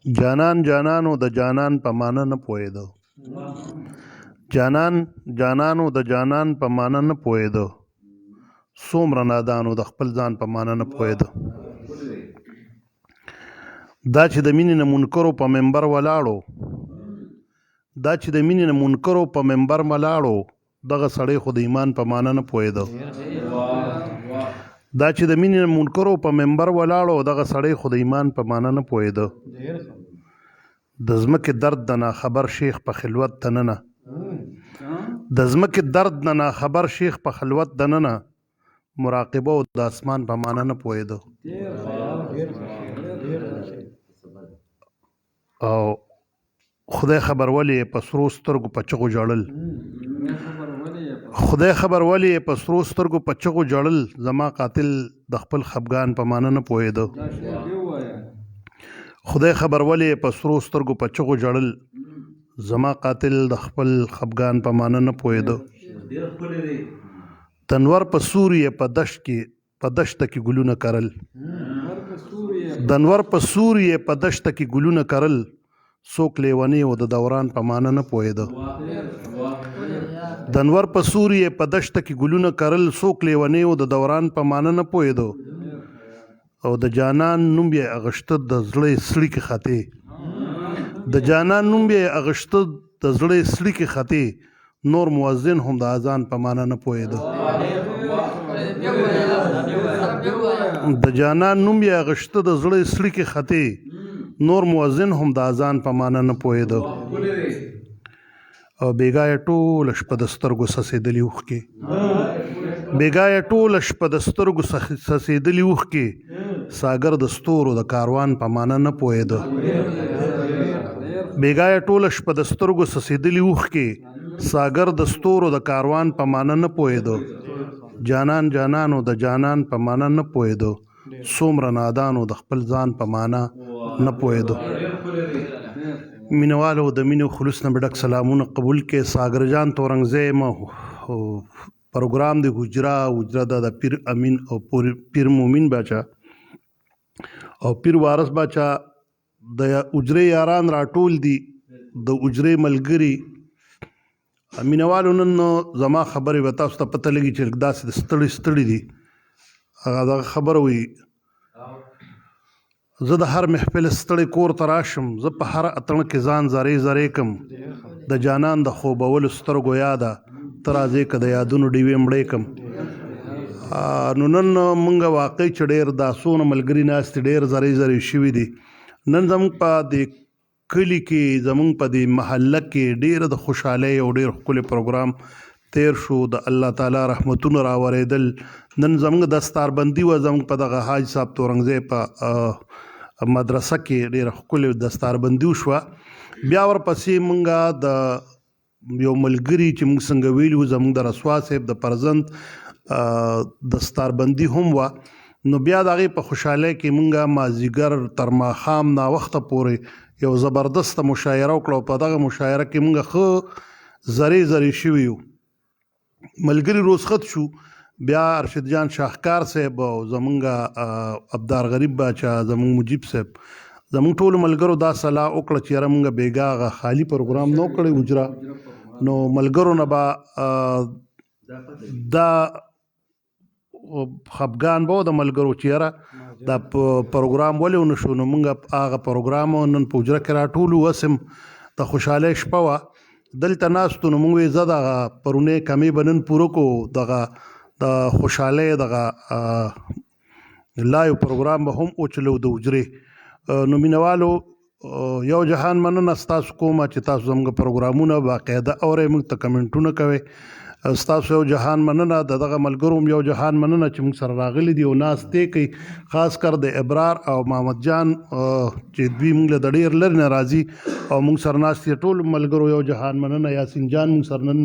جانان جانانو د جانان په معنا نه پوهېده. جانان جانانو د جانان په معنا نه پوهېده. څومره نادانو د خپل ځان په معنا نه پوهېده. دا چې د مینې نه منکرو په منبر ولاړو دا چې د مینې نه منکرو په منبر ولاړو دغه سړی خو د ایمان په معنا نه پوهېده. دا چې د مینې نه منکرو په منبر ولاړو دغه سړی خو د ایمان په معنا نه پوهېده. د ځمکې درد د ناخبر شیخ په خلوت دننه د ځمکې درد د ناخبر شیخ په خلوت دننه مراقبه او د اسمان په معنا نه پوهېده. او خدای خبر ولې په سرو سترګو په چغو ژړل خدای خبر ولې په سرو سترګو په چغو ژړل زما قاتل د خپل خفګان په معنا نه پوهېده. خدای خبر ولې په سرو سترګو په چغو ژړل زما قاتل د خپل خفګان په معنا نه پوهېده. تنور په سوري په دشته کې ګلونه کرل دنور په سوري په دشته کې ګلونه کرل څوک لیونی و د دوران په معنا نه پوهېده. دنور په سوري په دشته کې ګلونه کرل څوک لیونی و د دوران په معنا نه پوهېده. او د جانان نوم یې اغشته د زړه سړي کې خطې د جانان نوم یې اغشته د زړه سړي کې خطې نور مؤذن هم د اذان په معنا نه پوهېده. د جانان نوم یې اغشته د زړه سړي کې خطې نور مؤذن هم د اذان په معنا نه پوهېده. او بېګایه ټوله شپه د سترګو څڅېدلي اوښکې بېګایه ټوله شپه د سترګو څڅېدلي اوښکې ساګر د ستورو د کاروان په معنا نه پوهېده. بېګایه ټوله شپه د سترګو څڅېدلي اوښکې ساګر د ستورو د کاروان په معنا نه پوهېده. جانان جانانو د جانان په معنا نه پوهېده. څومره نادانو د خپل ځان په معنا نه پوهېده. مینوالو د مینې خلوص نه مې ډک سلامونه قبول کې. ساګر جان تورنګزی م پروګرام د حجره د پیر امین او پیر مومن باچا او پیر وارث باچا د اجرې یاران راټول دي د اجرې ملګري مینوالو. نن زما خبرې به تاسو ته پته لګي چې داسې د ستړي دي. هغه خبره وي زه د هر محفل ستړی کور ته راشم زه په هر اتڼ کې ځان زارې زارې کم د جانان د خوبولو سترګو یاده ته راځې که د یادونو ډیوې مړې کم. نو نن مونږ واقعي چې ډېر دا څونه ملګري ناستې ډېر زارې زارې شوي دي. نن زموږ په دې کلي کې زموږ په دې محله کې ډېر د خوشحالۍ او ډېر ښکلی پروګرام تیر شو. د الله تعالی رحمتونه راورېدل. نن زموږ دستاربندي وه زموږ په دغه حاج صاحب تورنګزی په مدرسه کې ډېره ښکلې دستاربندي وشوه. بیا ورپسې مونږ د یو ملګري چې موږ څنګه ویلي وو زموږ د رسوا صاحب د فرزند دستاربندي هم وه. نو بیا د هغې په خوشحالۍ کې مونږ مازدیګر تر ماښام ناوخته پورې یو زبردسته مشاعره وکړه او په دغه مشاعره کې مونږ ښه زرې زرې شوي یو. ملګري روزخط شو. بیا ارشد جان شاهکار صاحب او زمونږ ابدار غریب باچا زمونږ مجیب صاحب زمونږ ټولو ملګرو دا صلاح وکړه چې یاره مونږ بېګا هغه خالي پروګرام نه کړی حجره. نو ملګرو نه به دا خفګان به و د ملګرو چې یاره دا پروګرام ولې ونه شو. نو مونږ هغه پروګرام نن په حجره کې راټولو. اوس د خوشحالۍ شپه وه دلته ناستو. نو مونږ وې زه دغه پرونی کمې به نن پوره کړو. دغه د خوشحالۍ دغه لایو پروګرام به هم وچلو د حجرې. نو مینوالو یو جهان مننه ستاسو کومه چې تاسو زموږ پروګرامونه باقاعده اورئ موږ ته کمنټونه کوئ. ستاسو یو جهان مننه. د دغه ملګرو هم یو جهان مننه چې موږ سره راغلي دي او ناستې کوي. خاص کر د ابرار او محمد جان چې دوی موږ له د ډېر لرې نه راځي او موږ سره ناست دي. ټول ملګرو یو جهان مننه. یاسین جان موږ سره نن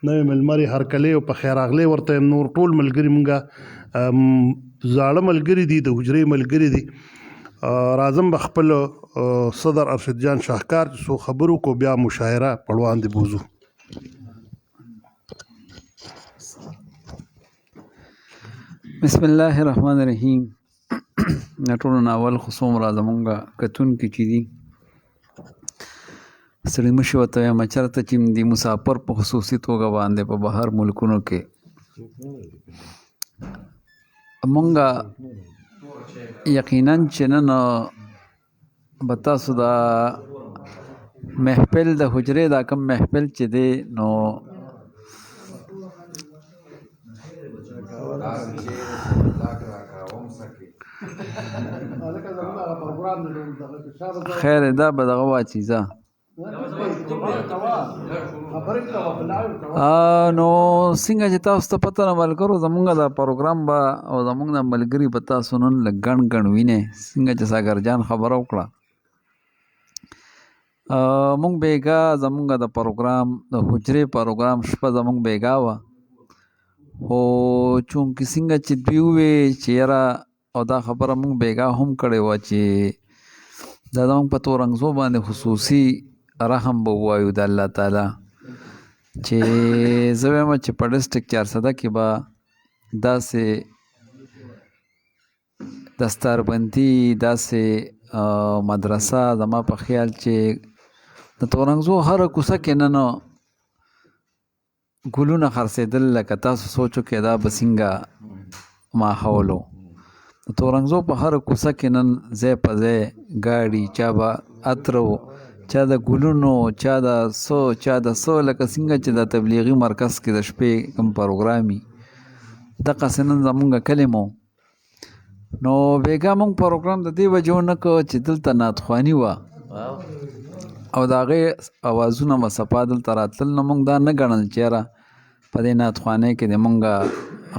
نوې ملمرې هرکلی او په خیر راغلی ورته یم. نور ټول ملګري مونږه زاړه ملګري دي د حجرې ملګري دي. راځم به خپل صدر ارشد جان شاهکار چې څو خبرو کو بیا مشاعره په وړاندې بوځو. بسم الله الرحمن الرحیم. ټولو نه اول خو څومره زمونږ کتونکي چې دي ستړي مه شي ورته وایم چېرته چې د مسافر په خصوصي توګه باندې په بهر ملکونو کې مونږه یقینا چې نن به تاسو دا محفل د حجرې دا کم محفل چې دی نو خیر دا به دغه واچیزه نو څنګه چې تاسو ته پته نه ملګرو زمونږ دا پروګرام به او زمونږ د ملګري به تاسو نن لږ ګڼ ګڼ وینئ څنګه چې ساګر جان خبره وکړه مونږ بیګا زمونږ د پروګرام د حجرې پروګرام شپه زمونږ بیګا وه خو چونکې څنګه چې دوی ووې چې یاره او دا خبره مونږ بیګا هم کړې وه چې دا زمونږ په تورنګزو باندې خصوصي رحم به ووایو د الله تعالی چې زه وایم چې په ډسټرک 400 کې به داسې دستاربندي داسې مدرسه زما په خیال چې د تورنګزو هره کوڅه کې نن ګلونه خرڅېدل لکه تاسو سوچو کې دا به څنګه ماحول و د تورنګزو په هره کوڅه کې نن ځای په ځای ګاډي چا به عطر و چا د ګلونو چا د څه لکه څنګه چې د تبلیغي مرکز کې د شپې کوم پروګرام وي دقسې نن زمونږ کلي مو نو بیګا مونږ پروګرام د دې وجې ونه کړ چې دلته نعتخواني وه او د هغې اوازونه به صفا دلته راتلل نو مونږ دا نه ګڼل چې یاره په دې نعتخوانۍ کې د مونږ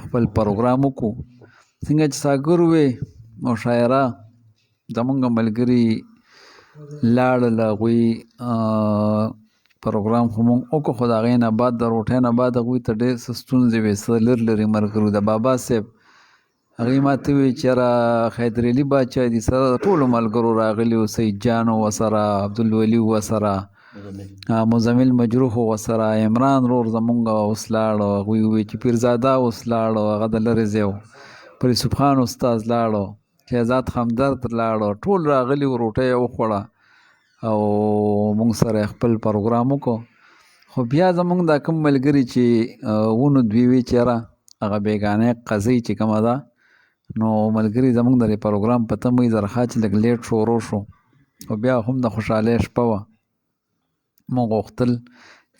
خپل پروګرام وکړو څنګه چې ساګر وې مشاعره زمونږ ملګري لاړل هغوی پروګرام خو مونږ وکړو خو د هغې نه بعد د روټۍ نه بعد هغوی ته ډېر څه ستونزې وې څه لرې ملګرو د بابا صاحب هغې ما ته وویل چې یاره حیدرعلي باچا دي سره د ټولو ملګرو راغلي وو سید جان ورسره عبدالولي ورسره مزمل مجروح ورسره عمران رور زمونږ اوس لاړو هغوی وویل چې پیرزاده اوس لاړو هغه د لرې ځای و پریسوب خان استاذ لاړو شهزاد همدرد لاړو ټول راغلي وو روټۍ یې وخوړه او مونږ سره خپل پروګرام وکړو خو بیا زمونږ دا کوم ملګري چې ونو دوی وی چې یاره هغه بېګانۍ قضۍ چې کومه ده نو ملګري زمونږ د دې پروګرام په تمه وي زرخا چې لږ لیټ شروع شو او بیا هم د خوشحالۍ شپه وه مونږ غوښتل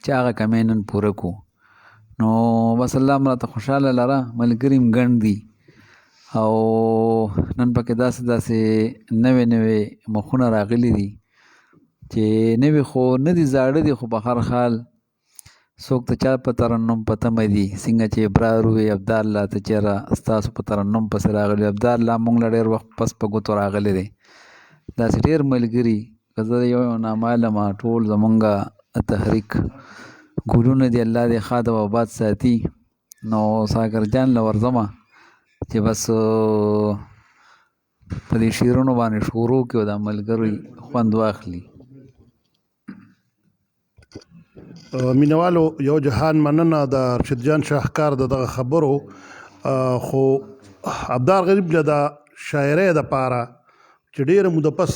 چې هغه کمی نن پوره کړو نو بس الله م راته خوشحاله لره ملګري م ګڼ دي او نن پکې داسې نوې مخونه راغلي دي چې نوې خو نه دي زاړه دي خو په هر حال څوک د چا په ترنم په تمه دي څنګه چې ابرار ووی ابدالله ته چېرې ستاسو په ترنم پسې راغلي ابدالله موږ له ډېر وخت پس په ګوتو راغلی دی داسې ډېر ملګري که زه یو نامعلمه ټول زمونږ تحریک ګلونه دي الله دې ښاد او آباد ساتي نو ساګر جان له ورځمه چې بس په دې شعرونو باندې شروع کړي او دا ملګري خوند واخلي مینوالو یو جهان مننه د رشید جان شاهکار دغه خبرو خو ابدار غریب له د شاعرۍ دپاره چې ډېره موده پس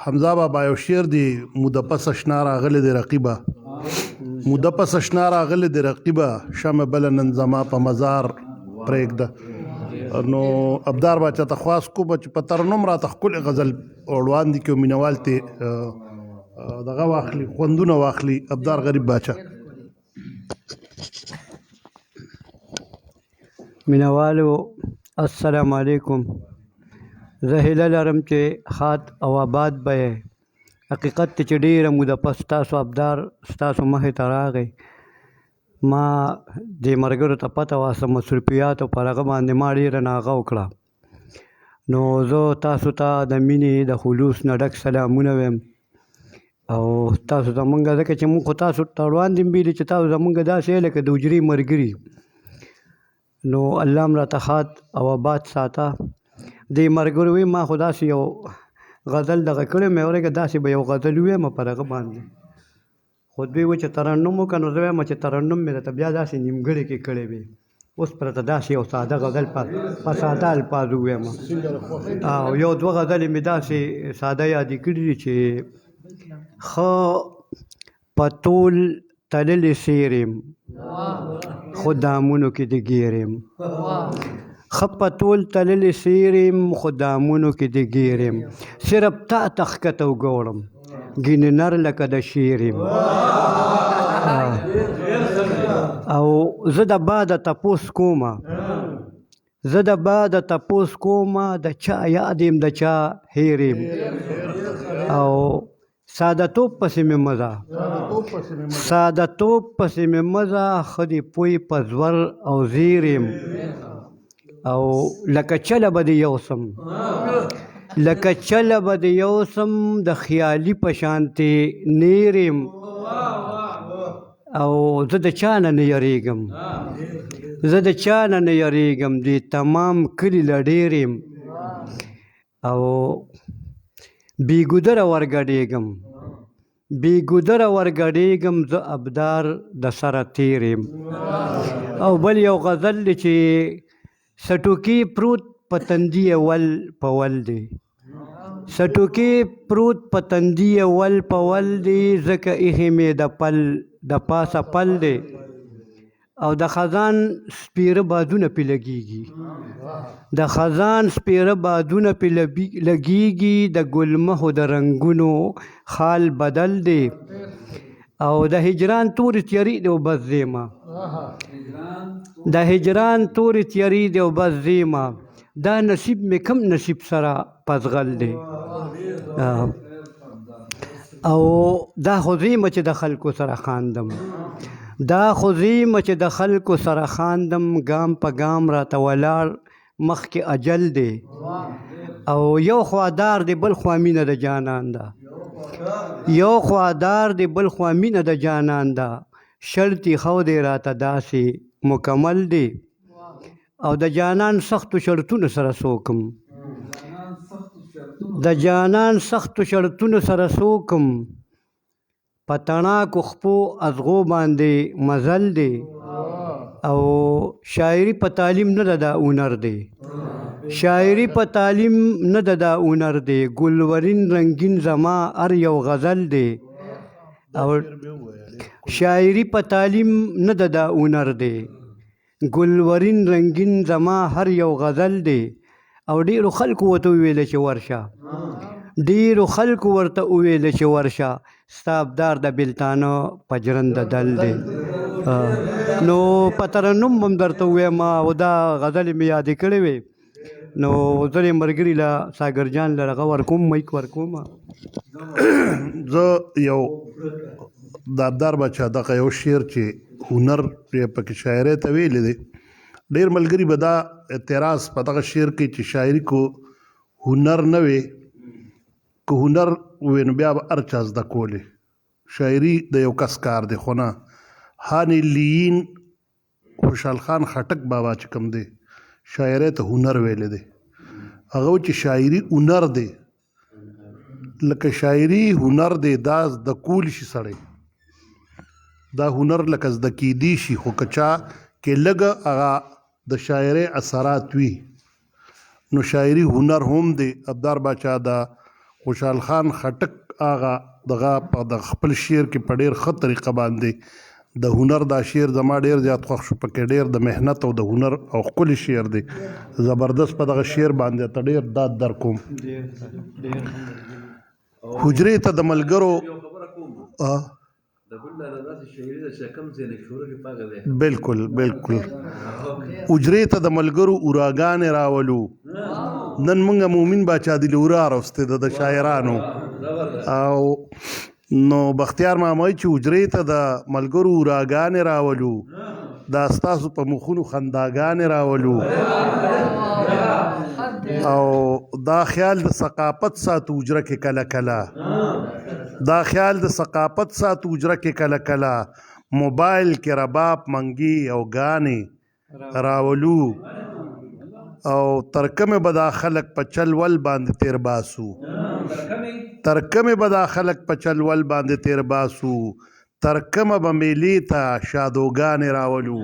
حمزه بابا یو شعر دی موده پس اشنا راغلی دی رقیبه موده پس اشنا راغلی دی رقیبه شمع بله نن زما په مزار پرېږده نو ابدار باچا ته خواست کو چې په ترنم راته ښکلې غزل وړاندې کړي او مینوال ته دغه واخلي خوندونه واخلي ابدار غریب باچا مینوالو السلام علیکم زه هیله لرم چې ښاد او آباد به یې حقیقت ته چې ډېره موده پس ستاسو ابدار ستاسو مخې ته راغی ما دې ملګرو ته پته وه څه مصروفیاتو پر هغه باندې ما ډېره ناغه وکړه نو زه تاسو ته د مینې د خلوص نه ډک سلامونه ویم او تاسو زمونږ ځکه چې مونږ خو تاسو ته وړاندې ویلي چې تاسو زمونږ داسې لکه د حجرې ملګري نو الله م راته ښاد او آباد ساته دې ملګرو وي ما خو داسې یو غزل دغه کړی مې اورېږه داسې به یو غزل ووایم پر هغه باندې خو دوی و چې ترنم وکړه نو زه وایم چې ترنم مې درته بیا داسې نیمګړی کې کړی وي اوس پرته داسې یو ساده غزل په ساده الفاظو ووایم او یو دوه غزلې مې داسې ساده یادې کړي دي چې ښه په طول تللې سیر یم خو دامونو کې د ګیر یم ښه په طول تللې سیر یم خو دامونو کې د ګیر یم صرف تا ته ښکته وګورم ګینې نر لکه د شیر یم او زه د باده تپوس کومه د چا یاد یم د چا هیر یم او ساده توب پسې مې مزه ښه دې پوی په زور او زیر یم او لکه چله به دې یوسم د خیالي په شانتې نیر یم او زه د چا نه نه یریږم دې تمام کلي له ډېر یم او بې ګودره ورګډېږم زه ابدار د سره تېر یم او بل یو غزل دی چې سټوکي پروت په تندي ول په ول دی ځکه ایښې مې د پاسه پل دی او د خزان سپیره بادونه پې لګېږي د ګلمحو د رنګونو خال بدل دی او د هجران تورې تیارې دی او بس زیمه دا نصیب مې کم نصیب سره پزغل دی او دا خو زیمه چې د خلکو سره خاندم ګام په ګام راته ولاړ مخکې اجل دی او یو خوادار دی بل خوا مینه د جانان ده شرطي خو دی راته داسې مکمل دی او د جانان سختو شرطونو سره سوکم په تڼاکو خپو ازغو باندې مزل دی او شاعري په تعلیم نه ده دا هنر دی ګلورین رنگین زما هر یو غزل دی او شاعري په تعلیم نه ده دا هنر دی ګلورین رنگین زما هر یو غزل دی او ډیرو خلکو ورته وویل چې ورشه ستا ابدار د بلتانه په ژرنده دل دی نو په ترنم هم درته ووایم او دا غزلې مې یادې کړې وې نو زه یې ملګري له ساګر جان له هغه مایک ورکوم زه یو د ابدار بچا دغه یو شعر چې هنر پکې شاعرۍ ته ویلی دی ډېر ملګري به دا اعتراض په دغه شعر کې چې شاعري کو هنر نه وي که هنر وي نو بیا به هر چا زده کولې شاعري د یو کس کار دی خو نه هاني لیین خوشحال خان خټک بابا چې کوم دی شاعرۍ ته هنر ویلی دی هغه چې شاعري هنر دی لکه شاعري هنر دی دا زده کولی شي سړی دا هنر لکه زده کیدی شي خو که چا کې لږه هغه د شاعرۍ اثرات وي نو شاعري هنر هم دی ابدار باچا د خوشحال خان خټک هغه دغه په د خپل شعر کې په ډېر ښه طریقه باندې د هنر دا شعر زما ډېر زیات خوښ شو پکې ډېر د محنت او د هنر او ښکلی شعر دی زبردست په دغه شعر باندې ته ډېر داد در کوم حجرې ته د ملګرو بالکل حجرې ته د ملګرو اوراګانې راولو نن موږ مومن باچا دي لورا راوستې د شاعرانو او نو بختیار مامای چې حجرې ته د ملګرو اوراګانې راولو دا ستاسو په مخونو خنداګانې راولو او دا خیال د ثقافت ساتو حجره کې کله کله موبایل کې رباب منګي او غانې راولو او ترکمه به دا خلک په چل ول باندې تیر باسو تر کومه به میلې ته شادوګانې راولو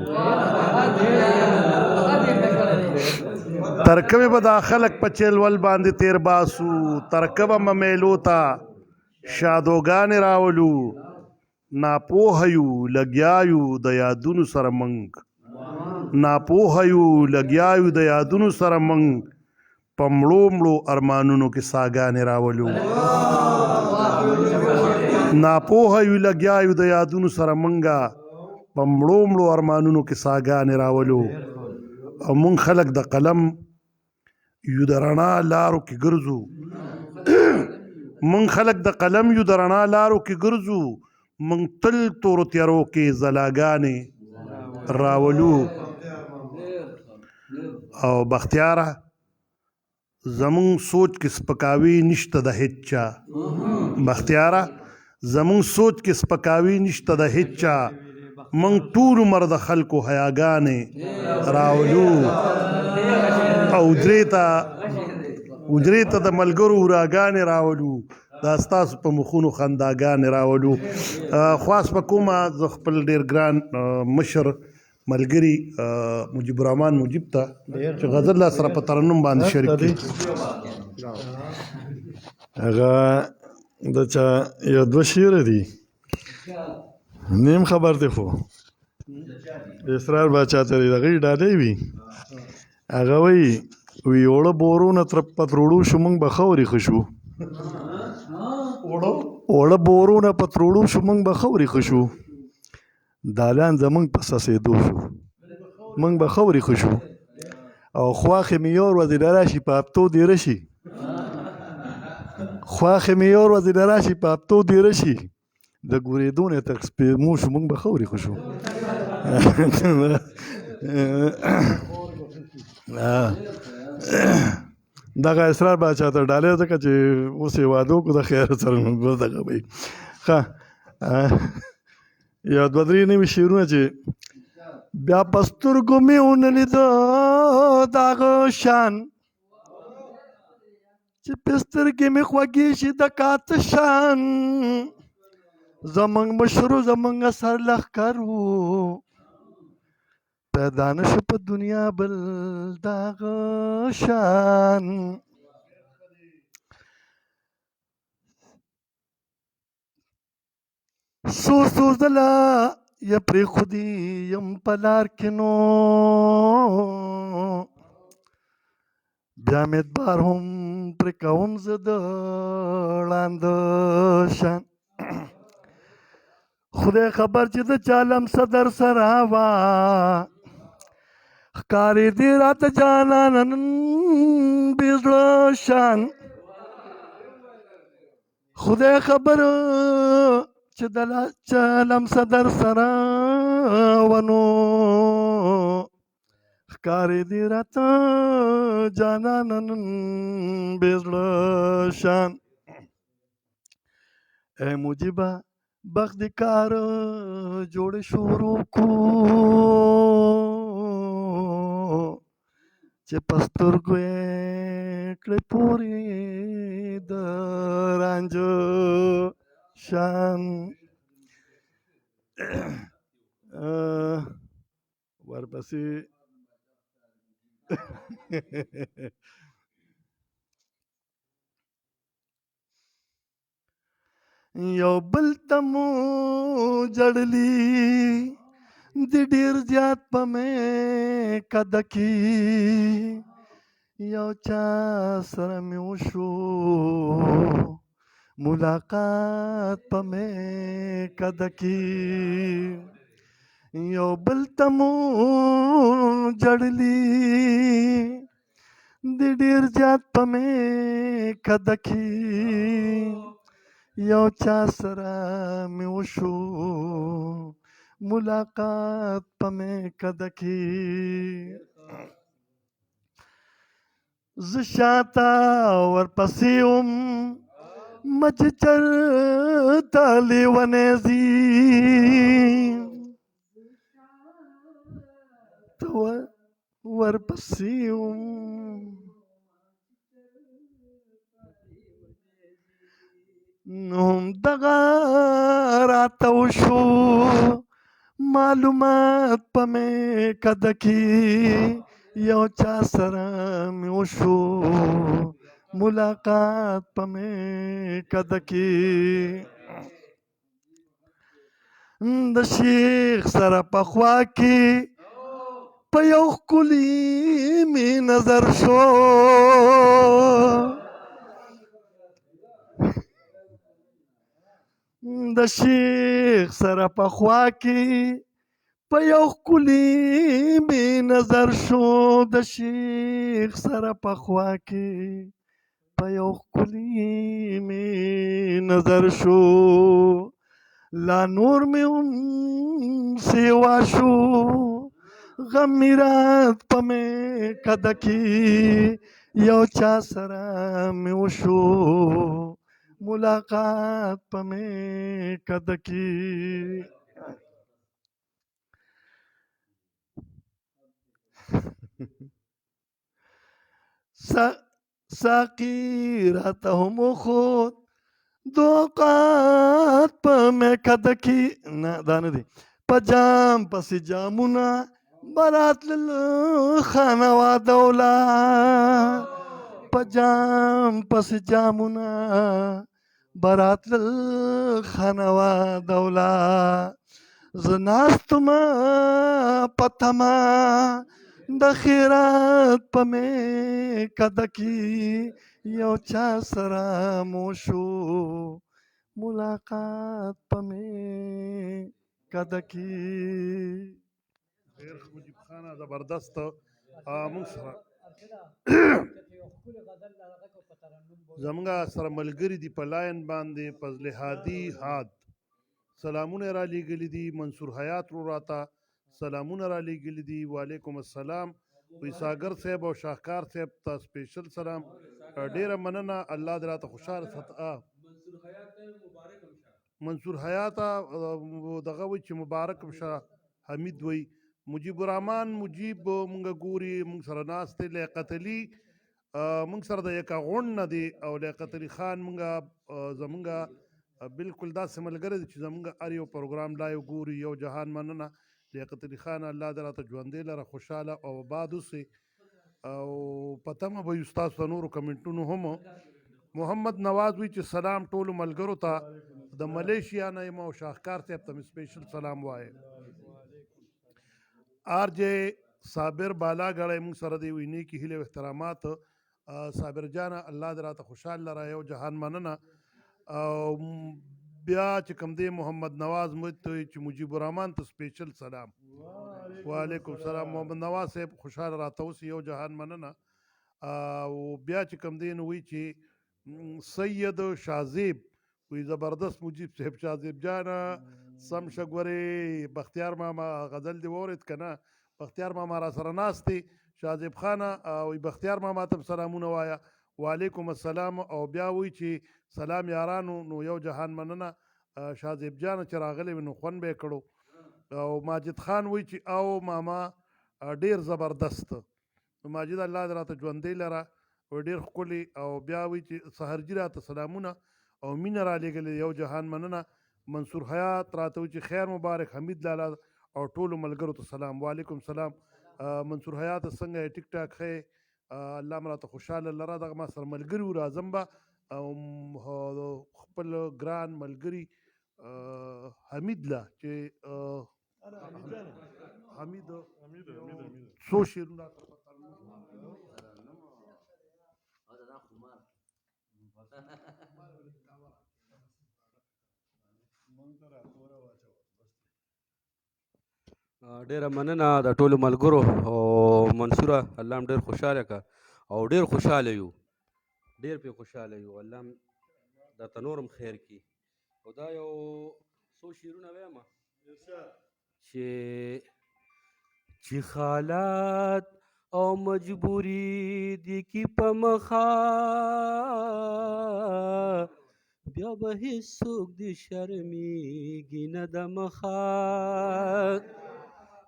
تر کومې به دا خلک په چیلول باندې تیر باسو تر کومه به میلو ته شادوګانې راولو ناپوه یو لګیا یو د یادونو سره موږ ناپوه یو لګیا یو د یادونو سره موږ په مړو مړو ارمانونو کې ساګانې راولو ناپوه یو لګیا یو د یادونو سره موږ په مړو مړو ارمانونو کې ساګانې راولو او موږ خلک د قلم یو د رڼا لارو کې ګرځو موږ خلک د قلم یو د رڼا لارو کې ګرځو موږ تل تورو تیارو کې ځلاګانې راولو او بختیاره زمون سوچ کې سپکاوي نشته د هیڅ چا بختیاره زمون سوچ کې سپکاوي نشته د هیڅ چا موږ ټول عمر د خلکو حیاګانې راولو او حجرې ته د ملګرو وراګانې راولو دا ستاسو په مخونو خنداګانې راولو خواس په کومه زه خپل ډېر ګران مشر ملګري مجيب الرحمن مجيب ته چې غزل لا سره په ترنم باندې شریک کړي هغه د چا یو دوه شعر دي نیم خبر دی خو اسرار باچا ته دغه ډالۍ وي هغه وایي وړه بورونه تر پتروړو شو موږ به خورې خشو وړه بورونه پتروړو شو موږ به خورې خشو دالان زمونږ په سسېدو شو موږ به خورې خشو او خواښې مې یور وزیر راشي په هفتو دیره شي خواښې مې یور وزیر راشي په هفتو دیره شي د ګورېدو نه تک سپېمو شو موږ به خورې خشو دغه اسرار باچا ته ډالۍ ځکه چې اوس یې واده وکړو د خیر سره نو دغه به ښه یا دوه درې نوي شعرونه چې بیا په سترګو مې ونه لیده د هغه شان چې په سترګې مې خوږې شي د کاته شان زمونږ مشرو زمونږ سر لښکر و پیدا نه شو په دنیا بل د هغه شان څو ځله یې پرېښودي یم په لار کې نو بیا مې اتبار هم پرې کوم زه د ړانده شان خدای خبر چې د چالم صدر سره وه ښکارېدې راته جانانه نن بې زړه شان خدای خبر چې د چالم صدر سره ونو ښکارېدې راته جانانه نن بې زړه شان ای مجیبه بخت د کار جوړ شروع کو چې په سترګو یې کړې پورې د رانجه شان ورپسې یو بل ته مو جړلی د ډېر زیات په مې قده کې یو چا سره مې وشو ملاقات په مې قده کې یو بل ته مو جړلی د ډېر زیات په مې قده کې یو چا سره مې وشو ملاقات په مې قده کې زه شاته ورپسې وم مچ چرته لیونی ځي ته ورپسې وم هم دغه راته وشو معلومات په مې کده کې یو چا سره مې وشو ملاقات په مې کده کې د شیخ سره په خوا کې په یو ښکلي مې نظر شو د شیخ سره په خوا کې په یو ښکلي مې نظر شو د شیخ سره په خوا کې په یو ښکلي مې نظر شو لا نور مې هم سیوا شو غم مې رات په مې کده کې یو چا سره مې وشو ملاقات په مې کده کې ساقي راته هم وښود دوقات په مې کده کې نه دا نه دی په جام پسې جامونه براتلل خانه واده اولاد په جام پسې جامونه براتلل خانه واده اولاد زه ناست وم په تمه د خیرات په مې کده کې یو چا سره مو شو ملاقات په مې کده کې خیر مجيب خانه زبردست موږ سره زمونږ سره ملګري دي په لاین باندې فضل هادي حاد سلامونه را لیږلي دي منصور حیات رو راته سلامونه را لیږلي دي وعلیکم السلام وی ساګر صاحب او شاهکار صاحب ته سپیشل سلام ډیره مننه الله دې راته خوشحاله ساته منصور حیات دغه وی چې مبارک شه حمید وی مجيب الرحمن مجيب مونږ ګوري مونږ سره ناست دی لیاقت علي مونږ سره د یکه غونډ نه دی او لیاقت علي خان مونږ زمونږ بالکل داسې ملګری دی چې زمونږ هر یو پروګرام لایو ګوري یو جهان مننه لیاقت علي خان الله دې راته ژوندی لره خوشحاله او آباد اوسئ او په تمه به یو ستاسو د نورو کمنټونو هم محمد نواز وی چې سلام ټولو ملګرو ته د ملیشیا نه یم او شاهکار صاحب ته مې سپیشل سلام وایه آر جے صابر بالا غړی موږ سره دی ویني کې هیله او احترامات صابر جان الله دې راته خوشحال لره یو جهان مننه او بیا چې کوم دی محمد نواز مو ته چې مجيب الرحمن ته سپیشل سلام وعلیکم السلام محمد نواز صاحب خوشحال راته اوس یو جهان مننه او بیا چې کوم دی نو وی چې سید شازیب وی زبردست مجيب صاحب شازیب جان سم شګوري بختیار ماما غزل دی وورید کنه بختیار ماما را سره ناست دی شازیب خان او بختیار ماما ته سلامونه وایا وعلیکم السلام او بیا وی چې سلام یارانو نو یو جهان مننه شازیب جان چې راغلی نو خون به کړو او ماجد خان وی چې او ماما ډیر زبردست ماجد الله دې راته ژوندی لره ډیر ښکلي او بیا وی چې سحرجي راته سلامونه او مینه را لېږلې یو جهان مننه منصور حیات راته وی چې خیر مبارک حمید لالا او ټولو ملګرو ته سلام وعلیکم سلام منصور حیات څنګه ټیک ټاک ښه الله مې راته خوشحاله لره دغه ما سره ملګري و راځم به او خپل ګران ملګري حمید لا چې حمید څو شعرونه ډیره مننه د ټولو ملګرو او منصوره الله هم ډېر خوشحاله که او ډېر خوشحاله یو ډېر پرې خوشحاله یو الله هم درته نور هم خیر کړي او دا یو څو شعرونه وایم چې حالات او مجبوري دي کې په مخه بیا به هېڅوک دې شرمېږي نه د مخه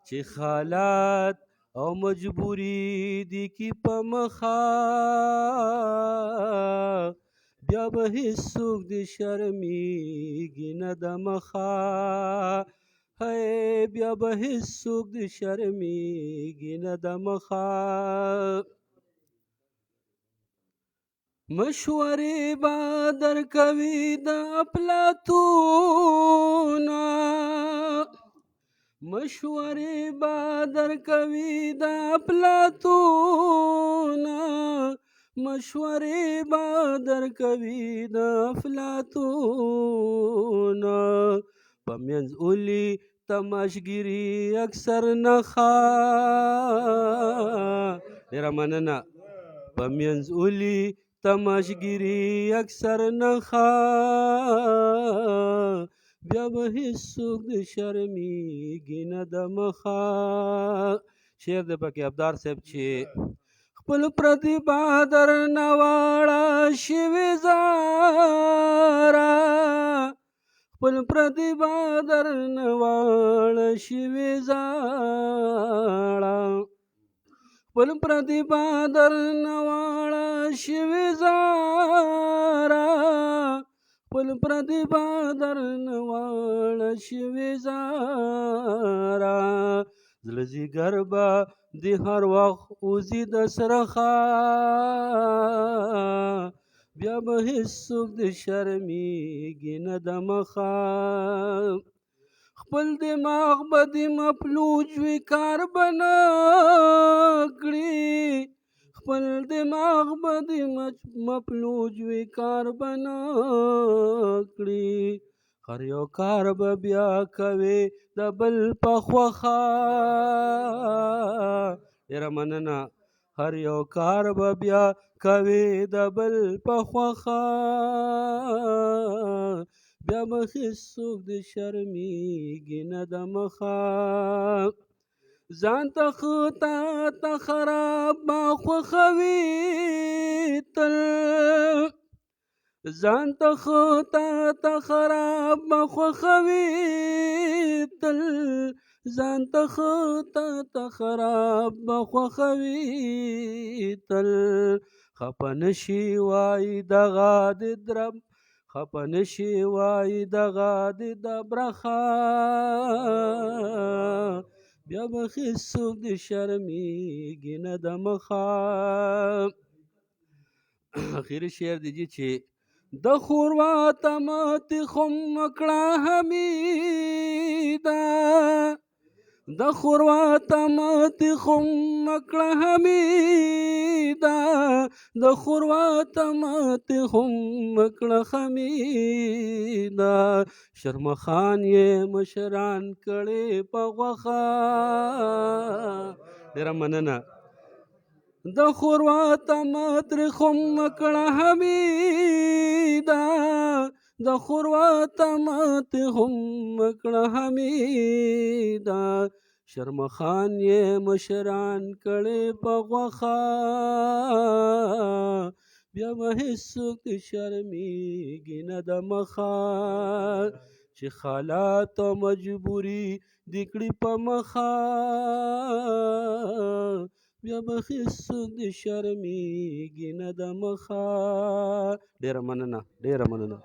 چې حالات او مجبوري دي کې په مخه بیا به هیڅوک دې شرمیږي نه د مخه هی بیا به هیڅوک دې شرمیږي نه د مخه مشورې به درکوي د افلاطونه مشورې به درکوي د افلاطونه مشورې به درکوي د افلاطونه په منځ اولی تماشګیري اکثر نخا ډېره مننه په منځ اولی تماشګیري اکثر نخا بیا به هیڅوک د شرمیږي نه د مخه شعر د پکې ابدار صاحب چې خپل پردي بادر نواړه شوي زاره خپل پردي بادر نواړه شوي زاړه خپل پردي بادر نواړه شوي زاره خپل پردي بادر نواړه شوي زاره زړه ځیګر به د هر وخت وځي د سرخه بیا به هیڅوک د شرمیږي نه د مخه خپل دماغ به د مفلوج وي کار به نه کړي خپل دماغ به د مفلوج وي کار به نه کړي هر یو کار به بیا کوي د بل په خوښه ډېره مننه هر یو کار به بیا کوي د بل په خوښه بیا به هیڅوک د شرمیږي نه د مخه ځان ته ښه تا خراب ما خوښوي تل ځان ته ښه تا خراب ما خوښوي تل ځان ته ښه تا خراب ما خوښوي تل خفه نشي وایي دغه د درب خفه نشي وایي دغه د برخه بیا به هیڅوک د شرمیږي نه د مخه اخري شعر دی جی چې د ښوروا تماتې خم کړه حمیده د ښوروا تماتې خم کړه حمیده د ښوروا تماتې خم کړه حمیده شرمخان یې مشران کړې په غوښه ډېره مننه د ښوروا تماتې خم کړه حمیده د ښوروا تماتې خم کړه حمیده شرمخان یې مشران کړې په غوښه بیا به هیڅوک د شرمیږي نه د مخه چې حالات او مجبوري دې کړي په مخه بیا به هیڅوک د شرمیږي نه د مخه ډېره مننه ډېره مننه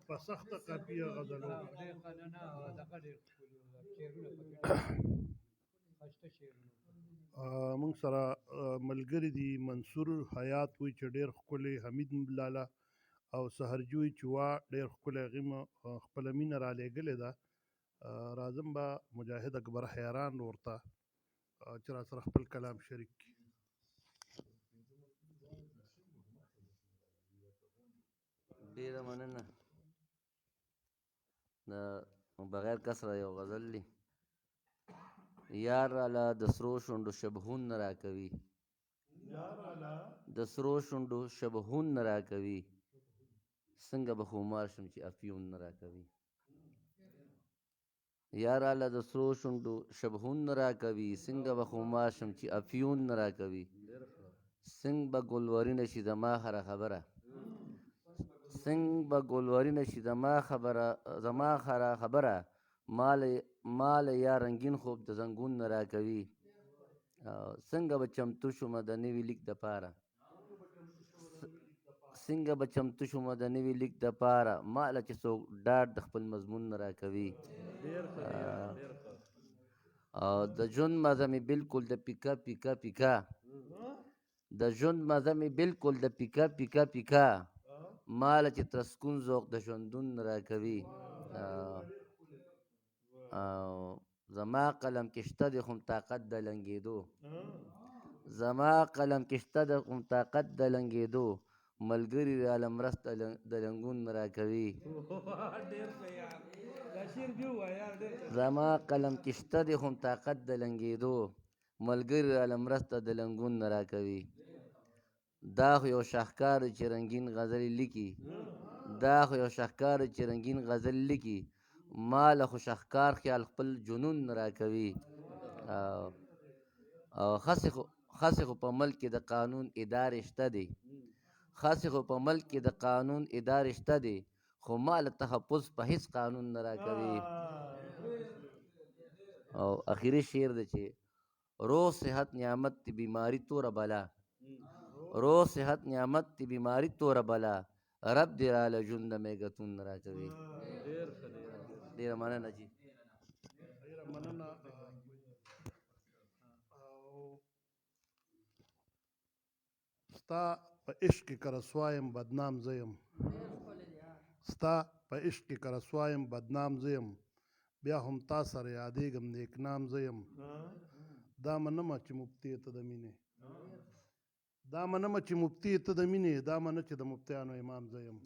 په سخته قافیه غزلو موږ سره ملګري دي منصور حیات وی چې ډېر ښکلی حمید لاله او سحرجوی چې وا ډېر ښکلی هغې مو خپله مینه رالیږلې ده راځم به مجاهد اکبر حیران ورته چې را سره خپل کلام شریک کړي ډېره مننه د بغیر کسره یو غزل دی یار راله د سرو شونډو شبهون نه راکوي د سرو شونډو شبهون نه راکوي څنګه به خمار شم چې افیون نه راکوي یار راله د سرو شونډو شبهون نه راکوي څنګه به خمار شم چې افیون نه راکوي څنګه به ګلوري نشي زما هره خبره څنګه به ګلوري نشي زما هره خبره مال یا رنگین خوب د زنګون نه راکوي څنګه به چمتو شومه د نوي لیک دپاره څنګه به چمتو شومه د نوي لیک دپاره ماله چې څوک ډاډ د خپل مضمون نه راکوي او د ژوند مزه مې بلکل د پیکا پیکا پیکا د ژوند مزه مې بلکل د پیکا پیکا پیکا ماله چې تسکون ذوق د ژوندون نه راکوي زما قلم کې شته د خم طاقت د لنګېدو زما قلم کې شته د خم طاقت د لنګېدو ملګري راله مرسته د لنګون نه راکوي زما قلم کې شته د خم طاقت د لنګېدو ملګري راله مرسته د لنګون نه راکوي دا خو یو شاهکار چې رنګین غزل لیکي دا خو یو شاهکار چې رنګین غزل لیکي ما له خو شاهکار خیال خپل جنون نه راکوي او خاصې خو په ملک کې د قانون ادارې شته دی خاصې خو په ملک کې د قانون ادارې شته دی خو ما له تحفظ په هیڅ قانون نه راکوي او اخیری شعر دی چې روح صحت نعمت تی بیماری توره بلا روح صحت نعمت تی بیماری توره بلا رب دې راله ژوند د میګتون نه راکوي ډېره مننه جي ډېره مننه ستا په عشق کې که رسوا یم بدنام زه یم ستا په عشق کې که رسوا یم بدنام زه یم بیا هم تا سره یادېږم نیکنام زه یم دا منمه چې مفتي ته د مینې دا منمه چې مفتي ته د مینې دا منه چې د مفتیانو امام زه یم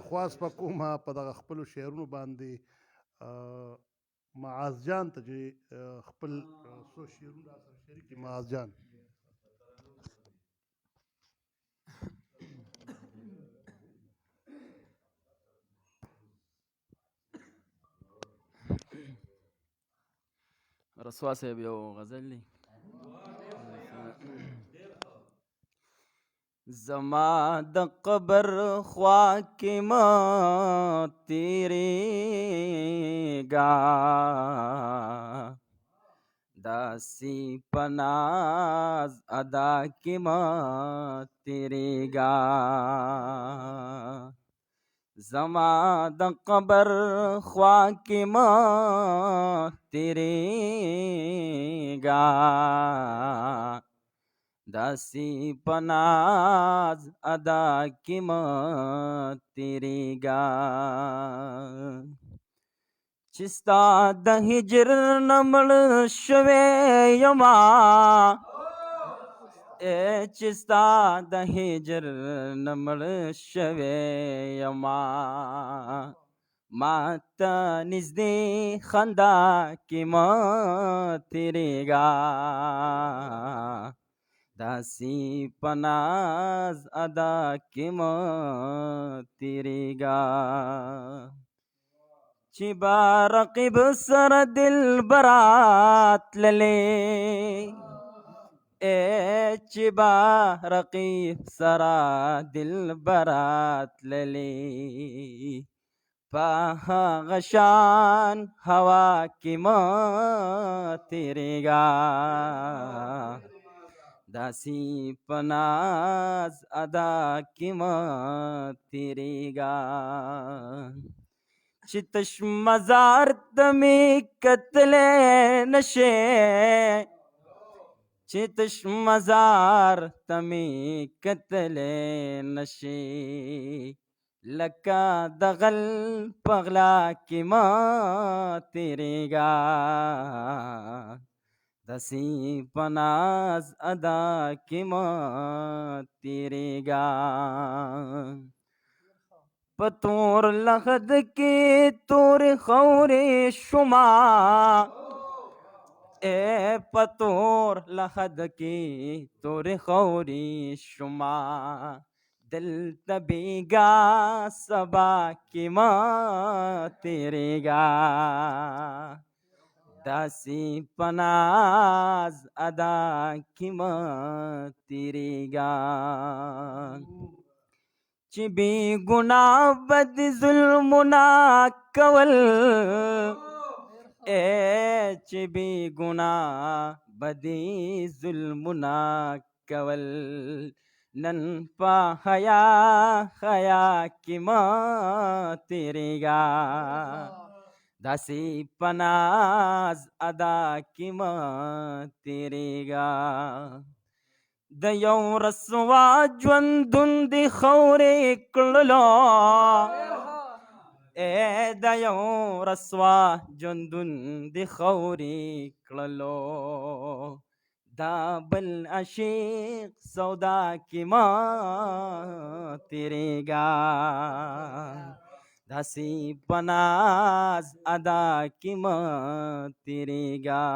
خواست په کومه په دغه خپلو شعرونو باندې معاذ جان ته چې خپل څو شعرونه راسره شریک کړي معاذ جان رسوا صاحب یو غزل دی زما د قبر خوا کې ما تیریږا داسې په ناز ادا کې ما تیریږا زما د قبر خوا کې ما تیریږا داسې په ناز ادا کې ما تیریږا چې ستا د هجر نه مړ شوی یما چې ستا د هجر نه مړ شوی یما ما ته نږدې خندا کې ما تیریږا داسې په ناز ادا کې ما تیریږا چې با رقیب سره دلبرات للې چې با رقیب سره دلبرات للې په هغه شان هوا کې ما تیریږا داسې په ناز ادا کې ما تیریږا چې تش مزار ته مې کتلی نشې چې تش مزار ته مې کتلی نشې لکه د غل په غلا کې ما تیریږا داسې په ناز ادا کې ما تیریږا په تور لحد کې تور خورې شما په تور لحد کې تور خورې شما دلته بیګا سبا کې ما تیریږا داسې په ناز ادا کې ما تیریږا چې بې ګناه بد ظلمونه کول چې بې ګناه بدې ظلمونه کول نن په حیا کې مه تېرېږه داسې په ناز ادا کې مه تېرېږه د یو رسوا ژوندون د خاورې کړلو د یو رسوا ژوندون د خاورې کړلو دا بل عشق سودا کې مه تېرېږه داسې په ناز ادا کې مه تېرېږه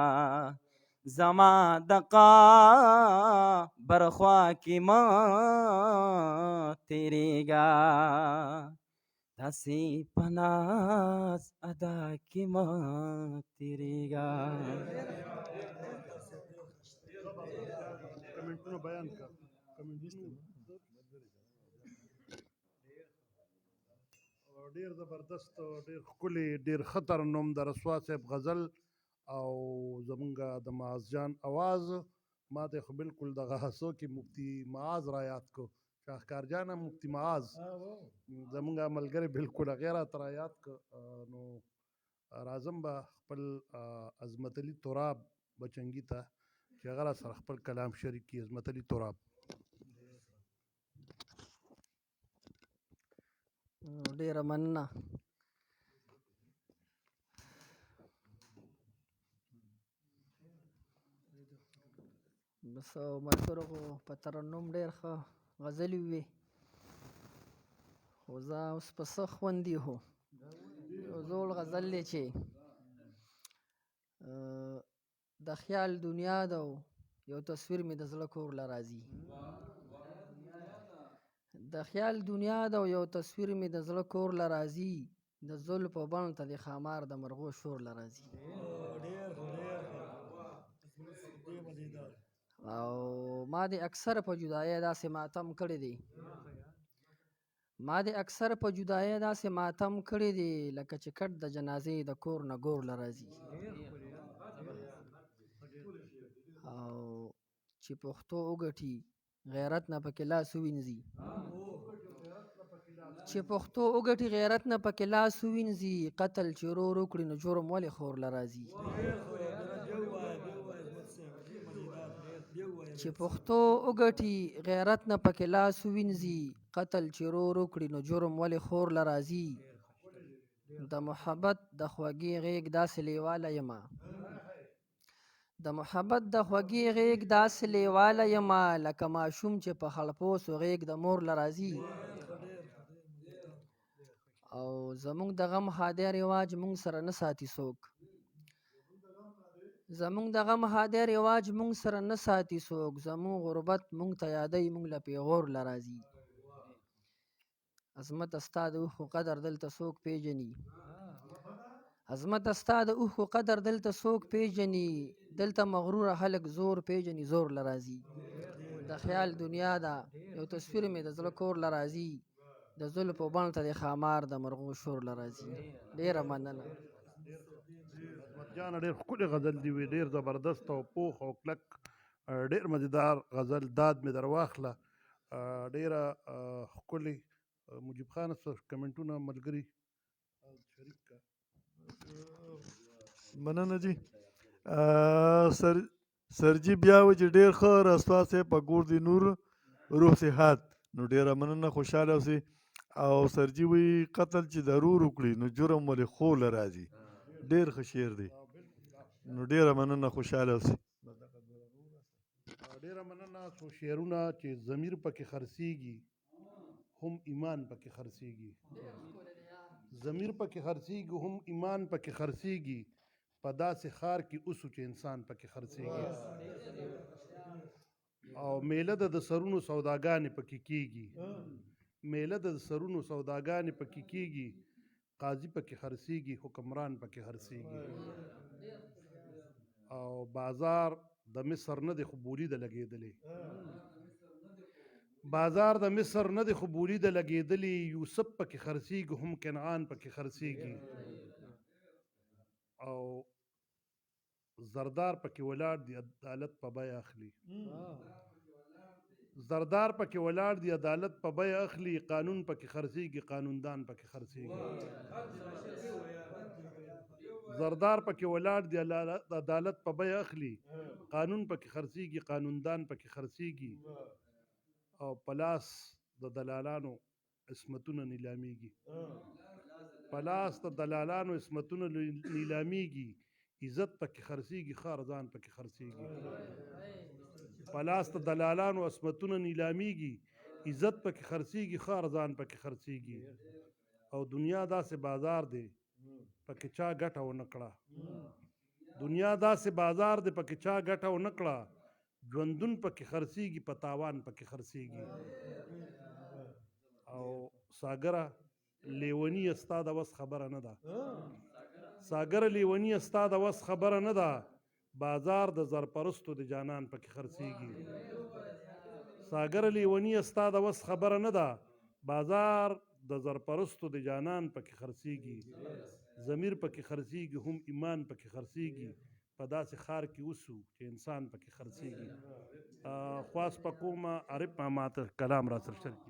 زما د قبر خوا کې مه تېرېږه داسې په ناز ادا کې مه تېرېږه کمنټونه بیان کړه ډېر زبردست ډېر ښکلی ډېر ښه ترنم د رسوا صاحب غزل او زمونږ د معاذ جان اواز ما ته خو بالکل دغه هڅو کې مفتی معاذ را یاد کو شاهکار جان مفتی معاذ زمونږ ملګری بالکل هغې راته را یاد کو نو راځم به خپل عظمت علي تراب بچنګي ته چې هغه را سره خپل کلام شریک کړي عظمت علي تراب ډیره مننه بس ملګرو خو په ترنم ډېر ښه غزلې وې خو زه اوس په څه خوندي هو یو زوړ غزل دی چې د خیال دنیا ده او یو تصویر مې د زړه کور له راځي د خیال دنیا ده او یو تصویر مې د زړه کور له راځي د زلفو بڼ ته د ښامار د مرغو شور له راځي او ما د اکثر په جدایۍ داسې ماتم کړی دی لکه چې کټ د جنازې د کور نه ګور له راځي او چې پښتو وګټي غیرت نه پکې لاس ووینځي قتل چې ورور وکړي نو جرم ولې خور له راځي چې پښتو وګټي غیرت نه پکې لاس ووینځي قتل چې ورور وکړي نو جرم ولې خور له راځي د محبت د خوږې غېږ داسې لیواله یمه لکه ماشوم چې په خړپوسو غېږ د مور له راځي او زمونږ د غم هادی رواج مونږ سره نه ساتي څوک زمونږ غربت مونږ ته یادوي مونږ له پیغور له راځي عظمت ستا د اوښکو قدر دلته څوک پیژني دلته مغروره خلک زور پیژني زور له راځي د خیال دنیا ده یو تصویر مې د زړه کور له راځي د زلفو بڼ ته د ښامار د مرغو شور له راځي ډېره مننه عظمت جانه ډېر ښکلی غزل دی وی ډېر زبردست او پوخ او کلک ډېر مزیدار غزل داد مې در واخله ډېره ښکلې مجیب خان کمنټونه ملګري شریک کا مننه جی سرجی بیا و چې ډېر ښه رسوا صاحب په ګور دی نور روح صحت نو ډېره مننه خوشحاله اوسئ او سرجی وی قتل چې ضرور وکړي نو جرم ولې خو له راځي ډېر ښه شعر دی نو ډېره مننه خوشحاله اوسئ ډېره مننه څو شعرونه چې ضمیر پکې خرڅېږي هم ایمان پکې خرڅېږي هم ایمان پکې خرڅېږي په داسې ښار کې اوسو چې انسان پکې خرڅېږي او میله د سرونو سوداګانې پکې کېږي قاضي پکې خرڅېږي حکمران پکې خرڅېږي او بازار د مصر نه دی خو بولی د لګېدلی یوسف پکې خرڅېږي هم کنعان پکې خرڅېږي او زردار پکې ولاړ دی عدالت په بیه اخلي زردار پکې ولاړ دی عدالت په بیه اخلي قانون پکې خرڅېږي قانوندان پکې خرڅېږي زردار پکې ولاړ دی عدالت په بیه اخلي قانون پکې خرڅېږي قانوندان پکې خرڅېږي او په لاس د دلالانو عصمتونه نیلامیږي په لاس د دلالانو عصمتونه نیلامیږي عزت پکې خرڅېږي ښه ارزان پکې خرڅېږي په لاس د دلالانو عصمتونه نیلامیږي عزت پکې خرڅېږي ښه ارزان پکې خرڅېږي او دنیا داسې بازار دی پکې چا ګټه ونه کړه دنیا داسې بازار دی پکې چا ګټه ونه کړه ژوندون پکې خرڅېږي په تاوان پکې خرڅېږي او ساګره لیونی ستا د وس خبره نه ده ساګره لیونی ستا د وس خبره نه ده بازار د زرپرستو د جانان پکې خرڅېږي ساګره لیونی ستا د وس خبره نه ده بازار د زرپرستو د جانان پکې خرڅېږي ضمیر پکې خرڅېږي هم ایمان پکې خرڅېږي په داسې ښار کې اوسو چې انسان پکې خرڅېږي خواست په کومه عارف ماما ته کلام را سره شریک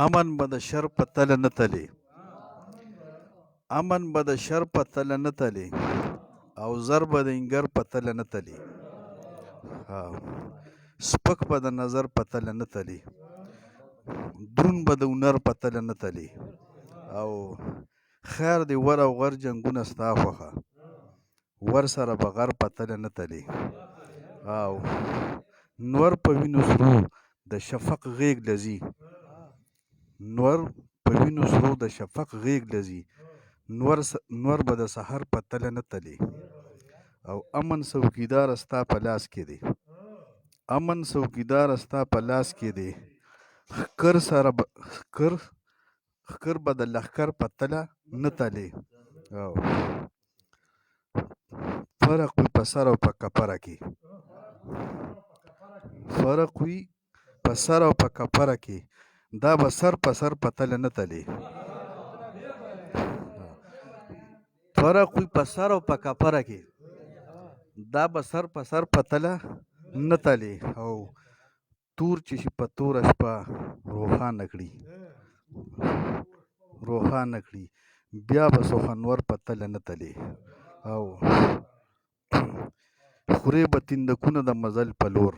امن به د شر په تله نه تلي امن به د شر په تله نه تلي او زر به د انګر په تله نه تلي سپک به د نظر په تله نه تلي درون به د هنر په تله نه تلي او خیر دی ور او غر جنګونه ستا خوښه ور سره به غر په تله نه تلي او نور په وینو سرو د شفق غیږ لذي نور په وینو سرو د شفق غیږ لذي نور به د سحر په تله نه تلي او امن څوکیدار ستا په لاس کې دی امن څوکیدار ستا په لاس کې دی ښکر به د لښکر په تله نه تلي او فرق وي په سر او په کپره کې فرق وي په سر او په کپره کې دا به سر په سر په تله نه تلي فرق وي په سر او په کپره کې دا به سر په سر په تله نه تلي او تور چې شي په توره شپه روښانه کړي بیا به سوخنور په تله نه تلي او خورې به تندکونه د مزل په لور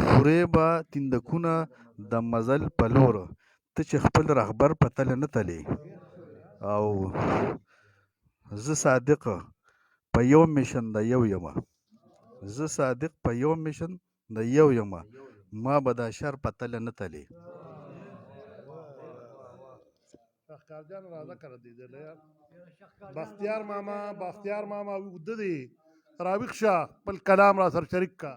خورې به تندکونه د مزل په لور ته چې خپل رهبر په تله نه تلي او زه صادق په یو میشن د یو یمه زه صادق په یو میشن د یو یمه ما به دا شر په تله نه تلي بختیار ماما اوږده دی راویښ شه خپل کلام را سره شریک کا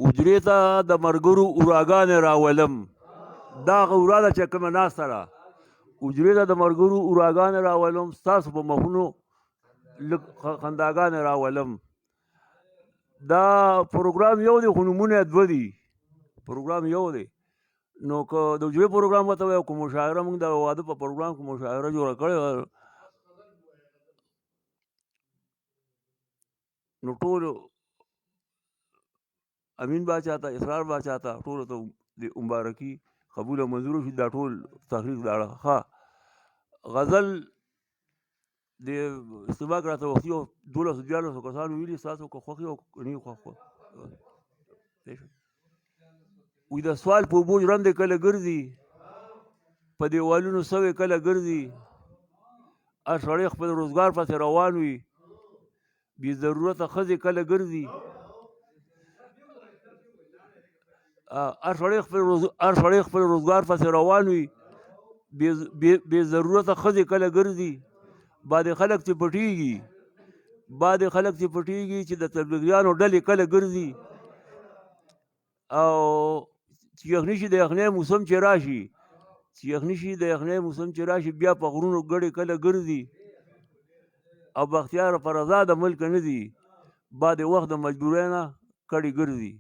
حجرې ته د مرګرو اوراګانې راولم دا غوره ده چې کومه ناسته ده حجرې ته د مرګرو اوراګانې راولم ستاسو په مخونو لږ خنداګانې راولم دا پروګرام یو دی خو نومونه یې دوه دي پروګرام یو دی نو که د حجرې پروګرام ورته وایو که مشاعره موږ د واده په پروګرام کې مشاعره جوړه کړې نو ټولو امین باچا ته اسرار باچا ته ټولو ته د مبارکي قبول او منظور شي دا ټول تحقیق لاړه ښه غزل د استماع راته وختي او 12 کسانو ویلي ستاسو که خوښي او نه خوښ وي د سوال په اوبو ژرندې کله ګرځي په دیوالونو سوې کله ګرځي هر سړی خپل روزګار پسې روان وي بې ضرورته ښځې کله ګرځي هر سړی خپل روزګار پسې روان وي بې ضرورته ښځې کله ګرځي بعضې خلک چې پټېږي چې د تبلیغیانو ډلې کله ګرځي او چې یخني شي د یخنۍ موسم چې راشي چې یخني شي د یخنۍ موسم چې راشي بیا په غرونو ګړې کله ګرځي او بختیار په رضا د ملک نه دي بعد وخت د مجبورۍ نه کډې ګرځي.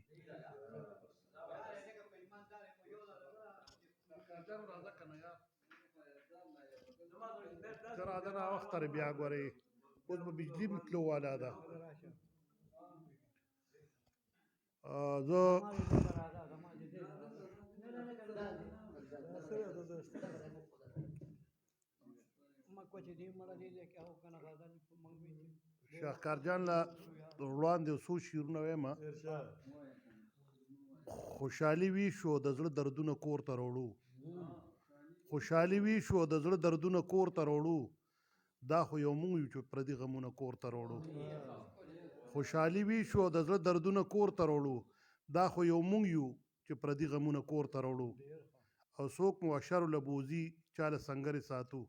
راځه ناوخته دی بیا ګورې اوس به بجلي هم تلو والا ده. زه شاهکار جان له وړاندې څو شعرونه وایم. خوشحالي وي شو د زړه دردونه کور ته راوړو، خوشحالي وي شو د زړه دردونه کور ته راوړو، دا خو یو موږ یو چې پردي غمونه کور ته راوړو. خوشحالي وي شو د زړه دردونه کور ته راوړو، دا خو یو موږ یو چې پردي غمونه کور ته راوړو. او څوک مو اشرو له بوزي چاله سنګرې ساتو،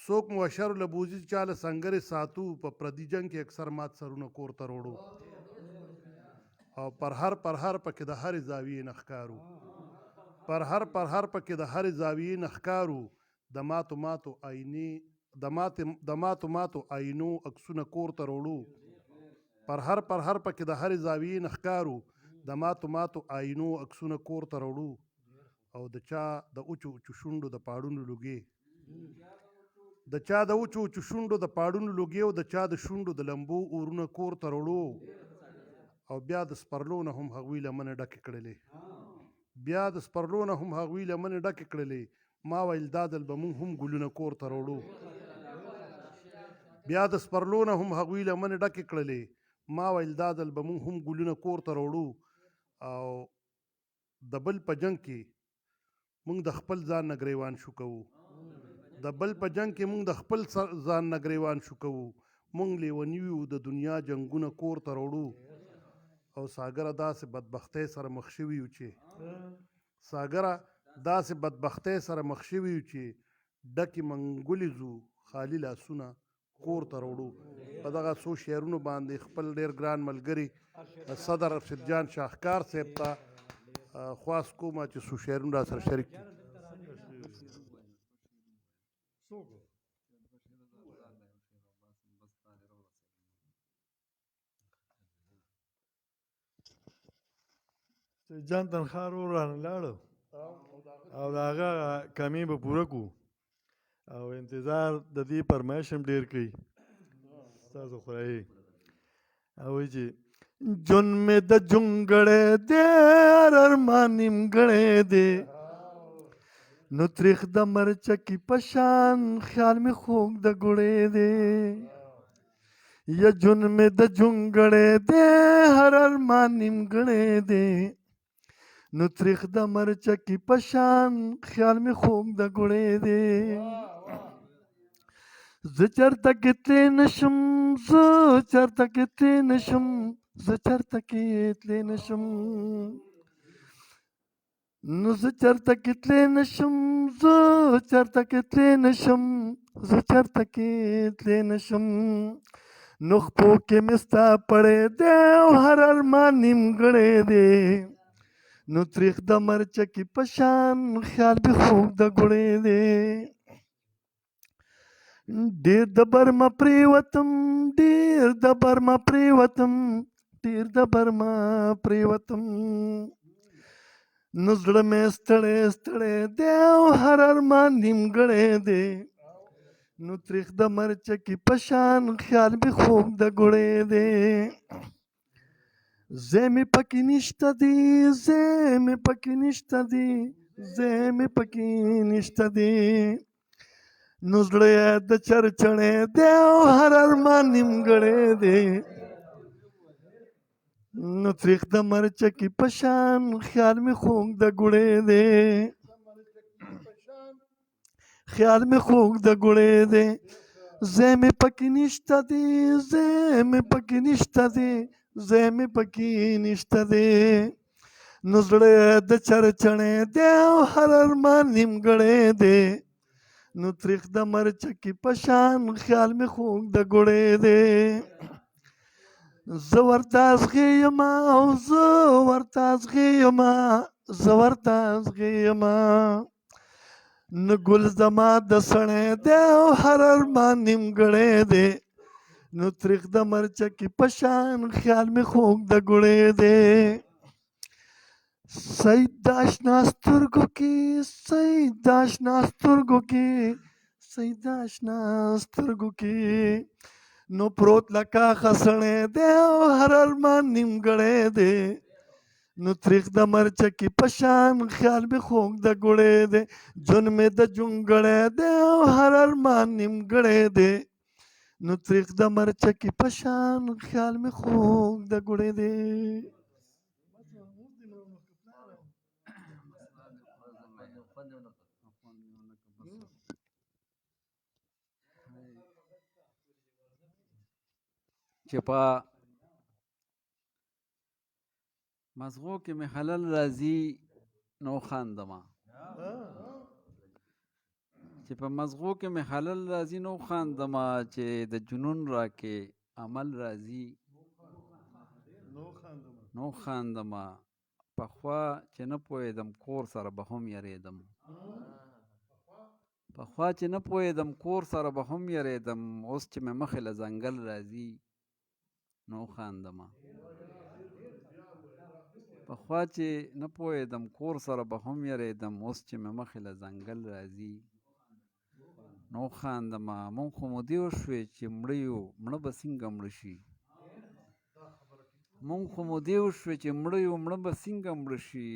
څوک مو اشرو له بوزي چاله سنګرې ساتو، په پردي جنگ کې اکثر مات سرونه کور ته راوړو. او پر هر پکې د هرې زاویې نه ښکارو، پر هر پکې د هرې زاویې نه ښکارو، د ماتو آینې د ماتو آینو عکسونه کور ته راوړو. پر هر پکې د هرې زاویې نه ښکارو، د ماتو آینو عکسونه کور ته راوړو. او د چا د اوچو شونډو د پاړونو لوګې، د چا د اوچو شونډو د پاړونو لوګې، او د چا د شونډو د لمبو اورونه کور ته راوړو. او بیا د سپرلو نه هم هغوی لمنې ډکې کړلې، بیا د سپرلو نه هم هغوی لمنې ډکې کړلې، ما ویل دا ځل به موږ هم ګلونه کور ته راوړو. بیا د سپرلو نه هم هغوی لمنې ډکې کړلې، ما ویل دا ځل به موږ هم ګلونه کور ته راوړو. او د بل په جنګ کې موږ د خپل ځان نه ګریوان شو کوو، د بل په جنګ کې موږ د خپل ځان نه ګریوان شو کوو، موږ لیوني یو د دنیا جنګونه کور ته راوړو. او ساګره داسې بدبختۍ سره مخ شوي یو چې ساګره داسې بدبختۍ سره مخ شوي یو چې ډکې منګولې ځو خالي لاسونه کور ته راوړو. په دغه څو شعرونو باندې خپل ډېر ګران ملګري صدر ارشد جان شاهکار صاحب ته خواست کوم چې څو شعرونه را سره شریک کړي. جان تنخوار ور رانه لاړو او د هغه کمی به پوره کړو او انتظار د دې فرمایش هم ډېر کوي ستاسو خدای. او وایي چې جون مې د جونګړې دی هر ارمان نیمګړی دی، نو تریخ د مرچکي په شان خیال مې خوږ د ګوړې دی. یا جون مې د جونګړې دی هر ارمان نیمګړی دی، نو تریخ د مرچکي په شان خیال مې خوږ د ګوړې دی. زه چرته کې تللی نشم، زه چرته کې تللی نشم، زه چرته کې تللی نشم، نو زه چرته کې تللی نشم، زه چرته کې تللی نشم، زه چرته کې تللی نشم. نو خپو کې مې ستا پړی دی او هر ارمان نیمګړی دی، نو تریخ د مرچکي په شان خیال مې خوږ د ګوړې دی. ډېر د برمه پرېوتم، ډېر د برمه پرېوتم، ډېر د برمه پرېوتم، نو زړه مې ستړی ستړی دی او هر ارمان نیمګړی دی، نو تریخ د مرچکي په شان خیال مې خوږ د ګوړې دی. ځای مې پکې نشته دی، ځای مې پکې نشته دی، ځای مې پکې نشته دی، نو زړه یې د چرچڼی دی او هر ارمان نیمګړی دی، نو تریخ د مرچکي په شان خیال مې خوږ د ګوړې دی، خیال مې خوږ د ګوړې دی. ځای مې پکې نشته دی، ځای مې پکې نشته دی، ځای مې پکې نشته دی، نو زړه یې د چرچڼی دی او هر ارمان نیمګړی دی، نو تریخ د مرچکي په شان خیال مې خوږ د ګوړې دی. زه ورته ازغې یمه او زه ورته ازغې یمه، زه ورته ازغې یمه، نه ګل زما د سڼی دی او هر ارمان نیمګړی دی نو تریخ د مرچکې په شان خیال مې خوږ د ګړی دی سید د اشنا سترګو کې سید د اشنا سترګو کې سید د اشنا سترګو کې نو پروت لکه خسڼی دی او هر ارمان نیمګړی دی نو تریخ د مرچکې په شان خیال مې خوږ د ګړی دی جون مې د جونګړی دی او هر ارمان نیمګړی دی نو تریخ د مرچکې په شان خیال مې خوږ د ګړی دی چې په مزغو کې مې حلل راځي نو خاندمه چې په مزغو کې مې حلل راځي نو خاندمه چې د جنون را کې عمل راځي نو خاندمه پخوا چې نه پوهېدم کور سره به هم یریدم پخوا چې نه پوهېدم کور سره به هم یریدم اوس چې مې مخې له ځنګل راځي نو خاندمه پخوا چې نه پوهېدم کور سره به هم یریدم اوس چې مې مخې له ځنګل راځي نو خاندمه مونږ خو مودې وشوې چې مړه یو مړه به څنګه مړه شي مونږ خو مودې وشوې چې مړه یو مړه به څنګه مړه شي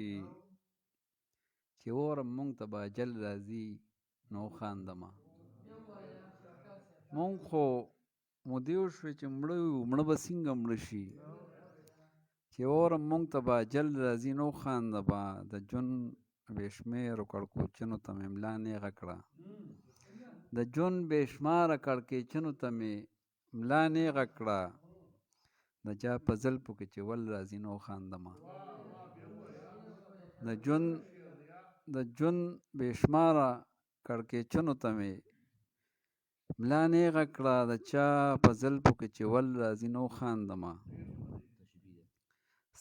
چې اورم مونږ ته به اجل راځي نو خاندمه مونږ خو مودې وشوې چې مړه یو مړه به څنګه مړه شي چې اورم مونږ ته به اجل راځي نو خاندمه د ژوند بې شمېرو کړکوچنو ته مې ملا نیغه کړه د ژوند بې شماره کړکېچنو ته مې ملا نیغه کړه د چا په زلفو کې چې ول راځي نو خاندمه د ژوند بې شماره کړکېچنو ته مې ملا نیغه کړه د چا په زلفو کې چې ول راځي نو خاندمه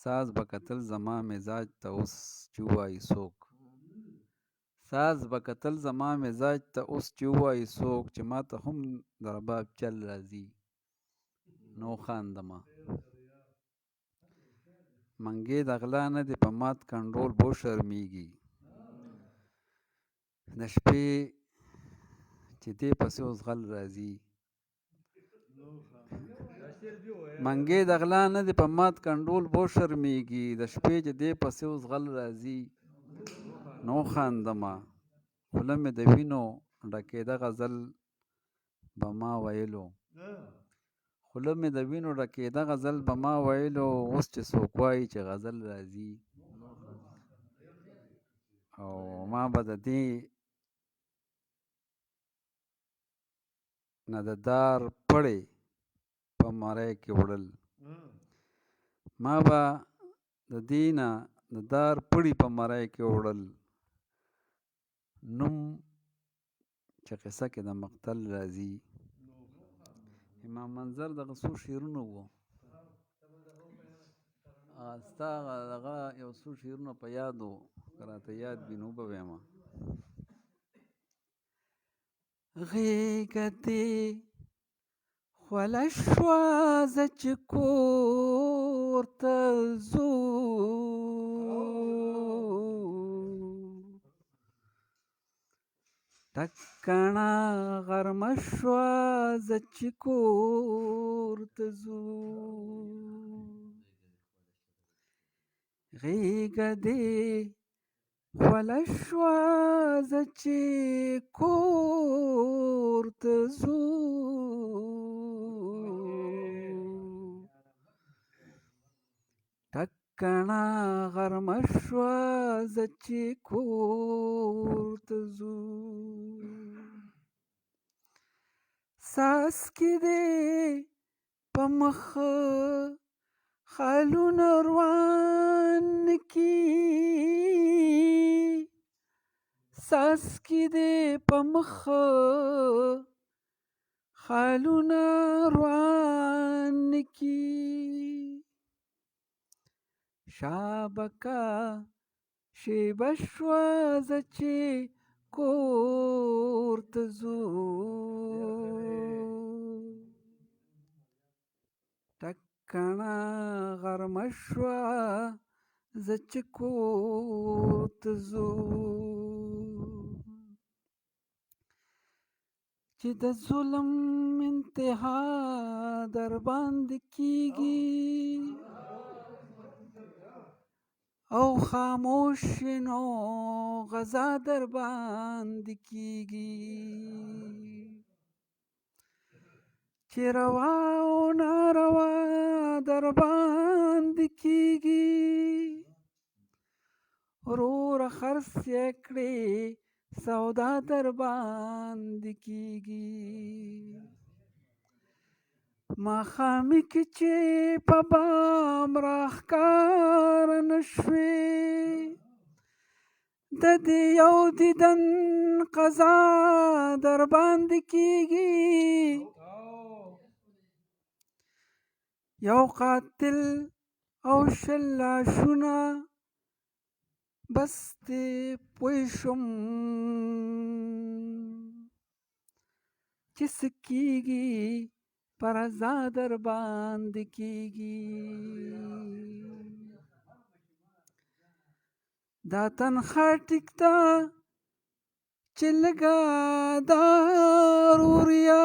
ساز به کتل زما مزاج ته اوس چې ووایي څوک ساز به کتل زما مزاج ته اوس چې ووایي څوک چې ما ته هم د رباب چل راځي نو خاندمه منګې د غلا نه دی په مات کنډول بو شرمیږي د شپې چې دې پسې اوس غل راځي منګې د غلا نه دی په مات کنډول بو شرمیږي د شپې چې دې پسې اوس غل راځي نو خاندمه خوله مې د وینو ډکېده غزل به ما ویلو خوله مې د وینو ډکېده غزل به ما ویلو اوس چې څوک وایي چې غزل راځي او ما به د دې نه د دار پړې په مرۍ کې وړل ما به د دې نه د دار پړې په مرۍ کې وړل نوم چې قصه کې د مقتل راځي امام منظر دغه څو شعرونه وو ستا هغه یو څو شعرونه په یاد وو که راته یاد وي نو به ویمه غېږه دې خوله شوه زه چې کور ته ځو ټکنه غرمه شوه زه چې کور ته ځو غېږه دې خوله شوه زه چې کور ته ځو ټکنه غرمه شوه زه چې کور ته ځو څاڅکي دې په مخه خالونه روان کی څاڅکي دې په مخه خالونه روان کی شابکه شیبه شوه زه چې کور ته ځو ټکنه غرمه شوه زه چې کور ته ځو چې د ظلم انتها در باندې کیږي او خاموش نو غزا در باندې کیږي چې روا او ناروا در باندې کیږي ورور خرڅ یې کړې سودا در باندې کیږي ماښامي کې چې په بام راښکار نه شوې د دې یو دیدن قضا در باندې کیږي یو قاتل او شل لاشونه بس دې پوه شم چې څه کیږي پر ازا در باندې کیږي دا تنخوا ټیک ده چې لږه داروریا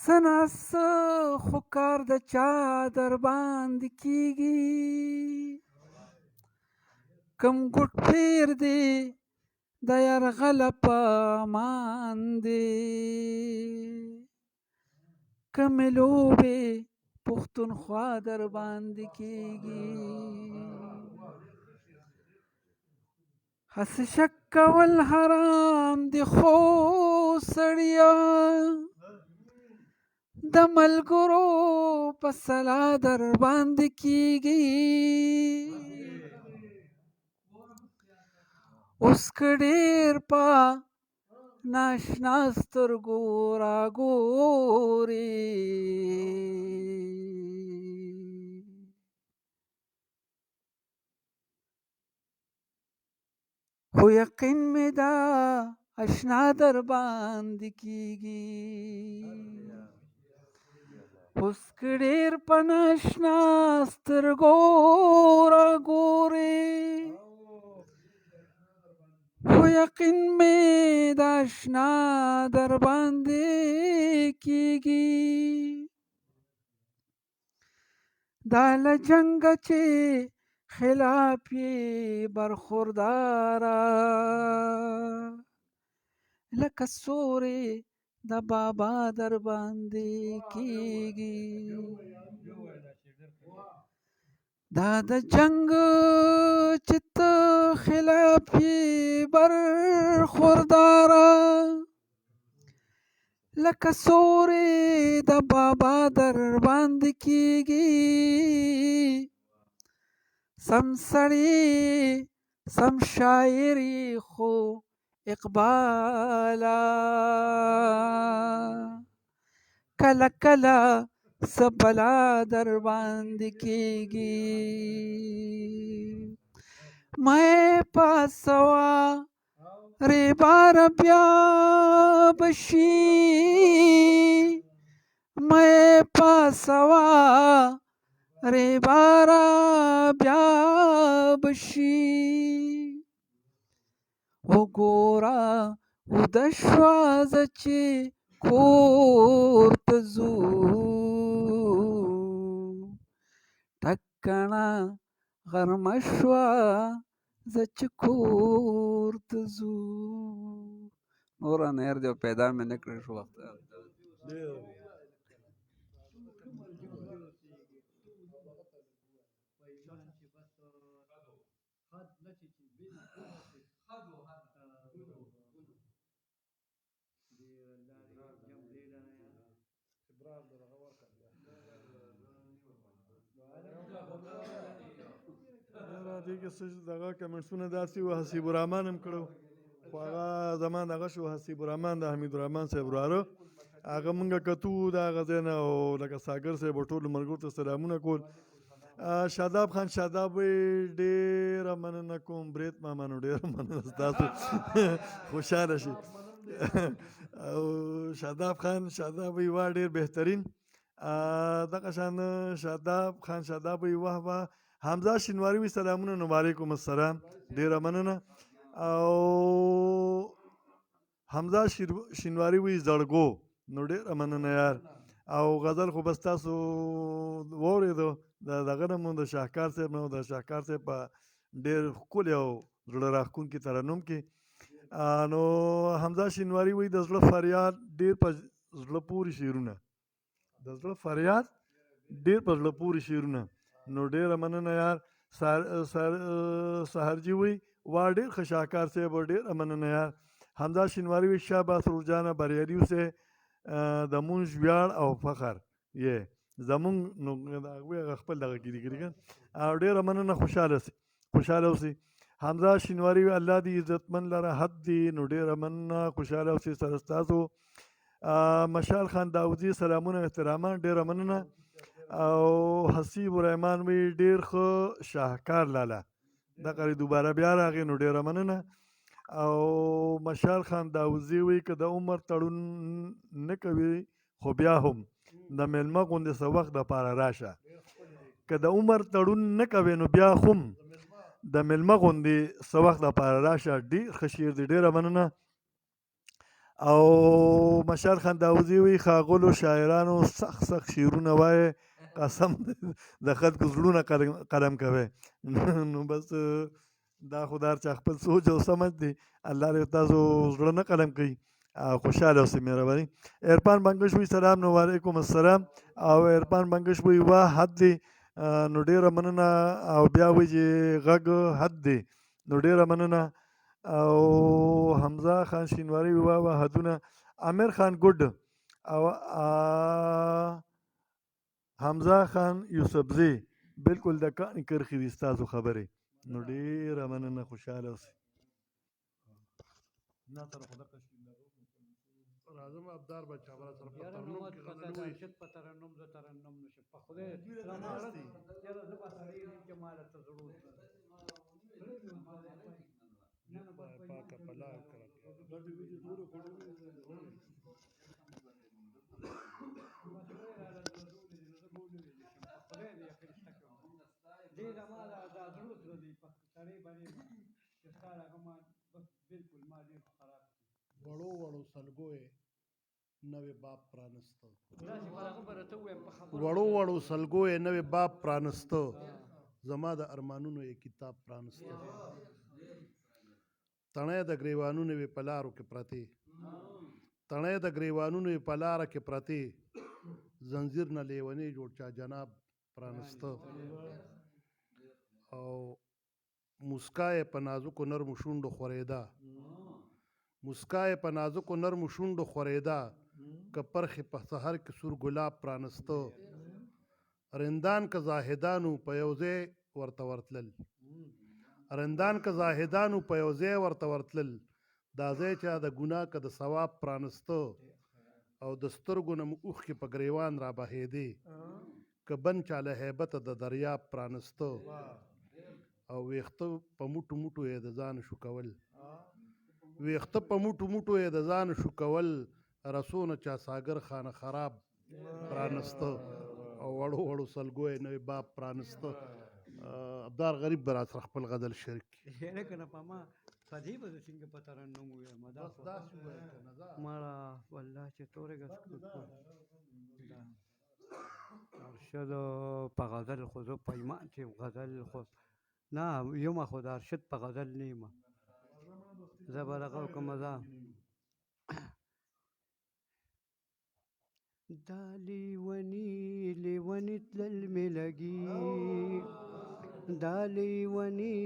څه ناڅه خو کار د چا در باندې کیږي کم ګوټ پیر دی د یرغله په امان دی کمې لوبې پښتونخوا در باندې کیږي هسې شک کول حرام دي خو سړیه د ملګرو په سلا در باندې کیږي اوس که ډېر په ناشنا سترګو راګورې خو یقین مې دا اشنا در باندې کیږي اوس که ډېر په ناشنا سترګو راګورې خو یقین مې دا اشنا در باندې کیږي دا له جنګه چې خلاف یې برخورداره لکه سورې د بابا در باندې کیږي دا د جنگ چې ته خلاف یې برخورداره لکه سورې د بابا در باندې کیږي سم سړی سم شاعري خو اقبالا کله کله سبلا در باندې کیږي مې پاسوا ری بار بیا بشي مې پاسوا ری بار بیا بشي وګوره وده شوه زه چې کور ته ځو ټکنه غرمه شوه زه چې کور ته ځو نور انیر دی پیدا مې نه کړی شو وخت دې کې څه دغه کمنټسونه داسې وو حسیب الرحمن هم کړو خو هغه زما دغه شو حسیب الرحمن د حمید الرحمن صاحب وراره هغه مونږ کتو د هغه ځای نه او لکه ساګر صاحب ټولو ملګرو ته سلامونه کول شاداب خان شاداب وایي ډېره مننه کوم برید ماما نو ډېره مننه ستاسو خوشحاله شي او شاداب خان شاداب وایي واه ډېر بهترین دغه شان شاداب خان شاداب وایي واه واه حمزه شینواري وایي سلامونه نو وعلیکم السلام ډېره مننه او حمزه شینواري وایي زړګو نو ډېره مننه یار او غزل خو بس تاسو واورېدو د دغه نه مو د شاهکار صاحب نه د شاهکار صاحب په ډېر ښکلي او زړه راښکونکي ترنم کې نو حمزه شینواري وایي د زړه فریاد ډېر په زړه پورې شعرونه د زړه فریاد ډېر په زړه پورې شعرونه نو ډېره مننه یار سهرجي وایي وا ډېر ښه شاهکار صاحب ډېره مننه یار حمزه شینواري وایي شابه سرورجانه بریالي اوسئ د مونږ ویاړ او فخر یې زمونږ نو هغوی هغه خپل دغه کې لیکلي که او ډېره مننه خوشحاله اوسئ حمزه شینواري وایي الله دې عزتمن لره حد دي نو ډېره مننه خوشحاله اوسئ سره ستاسو مشال خان داودي سلامونه احترامان ډېره مننه او حسیب الرحمن وایي ډېر ښه شاهکار لاله دغه دوباره بیا راغی نو ډېره مننه او مشال خان داوزي وایي که د عمر تړون نه کوي خو بیا هم د میلمه غوندې څه وخت دپاره راشه که د عمر تړون نه کوي نو بیا هم د میلمه غوندې څه وخت دپاره راشه ډېر ښه شعر دی ډېره مننه او مشال خان داوزي وایي ښاغلو شاعرانو سخت شعرونه وایي قسم د خلکو زړونه قلم کوي نو بس دا خو د هر چا خپل سوچ او سمج دی الله دې تاسو زړه نه قلم کوي خوشحاله اوسئ مهرباني عرفان بنګش وایي سلام نو وعلیکم السلام او عرفان بنګش وایي واه حد دی نو ډېره مننه او بیا وایي چې غږ حد دی نو ډېره مننه او حمزه خان شینواري وایي واه واه حدونه امیر خان ګډ او حمزه خان یوسفزي بالکل د کاڼي کرښې دي ستاسو خبرې نو ډېره مننه خوشحاله اوسئ راځم ابدار بچا برا سره په ترنم کې غزل وایي په ترنم زه ترنم نشم په خدای راماړه دي یاره زه به سړی یم چې ماله ته ضرور پاکه پلا کړه وړو وړو سلګو یې نوې باب پرانسته وړو وړو سلګو یې نوې باب پرانسته زما د ارمانونو یې کتاب پرانسته تڼۍ د ګریوانونو یې په لارو کې پرتې تڼۍ د ګریوانونو یې په لاره کې پرتې زنځیر نه لیونی جوړ چا جناب پرانسته او مسکا یې په نازکو نرمو شونډو خورېده مسکا یې په نازکو نرمو شونډو خورېده که پرخې په سحر کې سور ګلاب پرانسته رندان که زاهدانو په یو ځای ورته ورتلل رندان که زاهدانو په یو ځای ورته ورتلل دا ځای چا د ګناه که د ثواب پرانسته او د سترګو نه مو اوښکې په ګریوان را بهېدې که بند چا له هیبته د دریاب پرانسته او ویښته په موټو موټو یې د ځان شو کول ویښته په موټو موټو یې د ځان شو کول رسونه چا ساګر خانه خراب پرانسته او وړو وړو سلګو یې نوې باب پرانسته ابدار غریب به راسره خپل غزل شریک یاره که نه په ما په دې به زه څنګه په ترنم ووایم مړه والله چې تورې ارشد په غزل خو زه په ایمان چې غزل خو نه یمه خو د ارشد په غزل نه یمه زه به دغه وکړم زه دا لیوني تلل مې لګي دا لیوني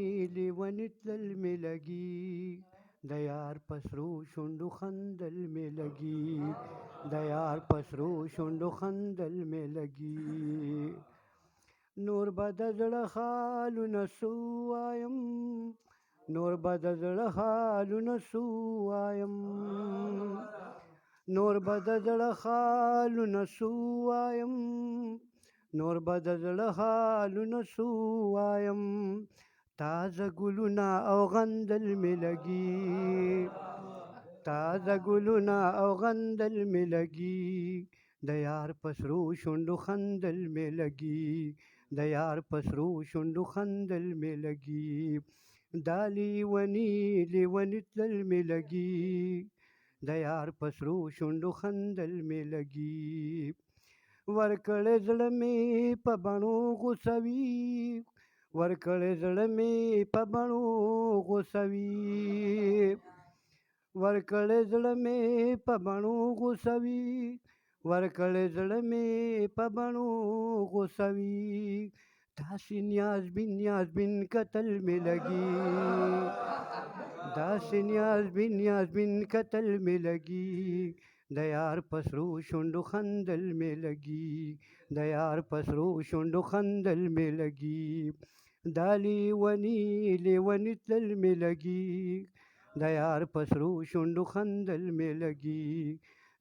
تلل مې لګي د یار پسرو شونډو خندل مې لګي د یار پسرو شونډو خندل مې لګي نور به د زړه حالونه څه وایم نور به د زړه حالونه څه وایم نور به د زړه حالونه څه وایم نور به د زړه حالونه څه ووایم تازه ګلونه او غندل مې لګي تازه ګلونه او غندل مې لګي د یار په سرو شونډو خندل مې لګي د یار په سرو شونډو خندل مې لګي دا لیوني تلل مې لګي د یار په سرو شونډو خندل مې لګي ورکړې زړه مې په بڼو غوسوي ورکړې زړه مې په بڼو غوسوي ورکړې زړه مې په بڼو غوسوي ورکړې زړه مې په بڼو غوسوي داسې نیازبین کتل مې لګي داسې نیازبین کتل مې لګي د یار په سرو شونډو خندل مې لګي د یار په سرو شونډو خندل مې لګي دا لیوني تلل مې لګي د یار په سرو شونډو خندل مې لګي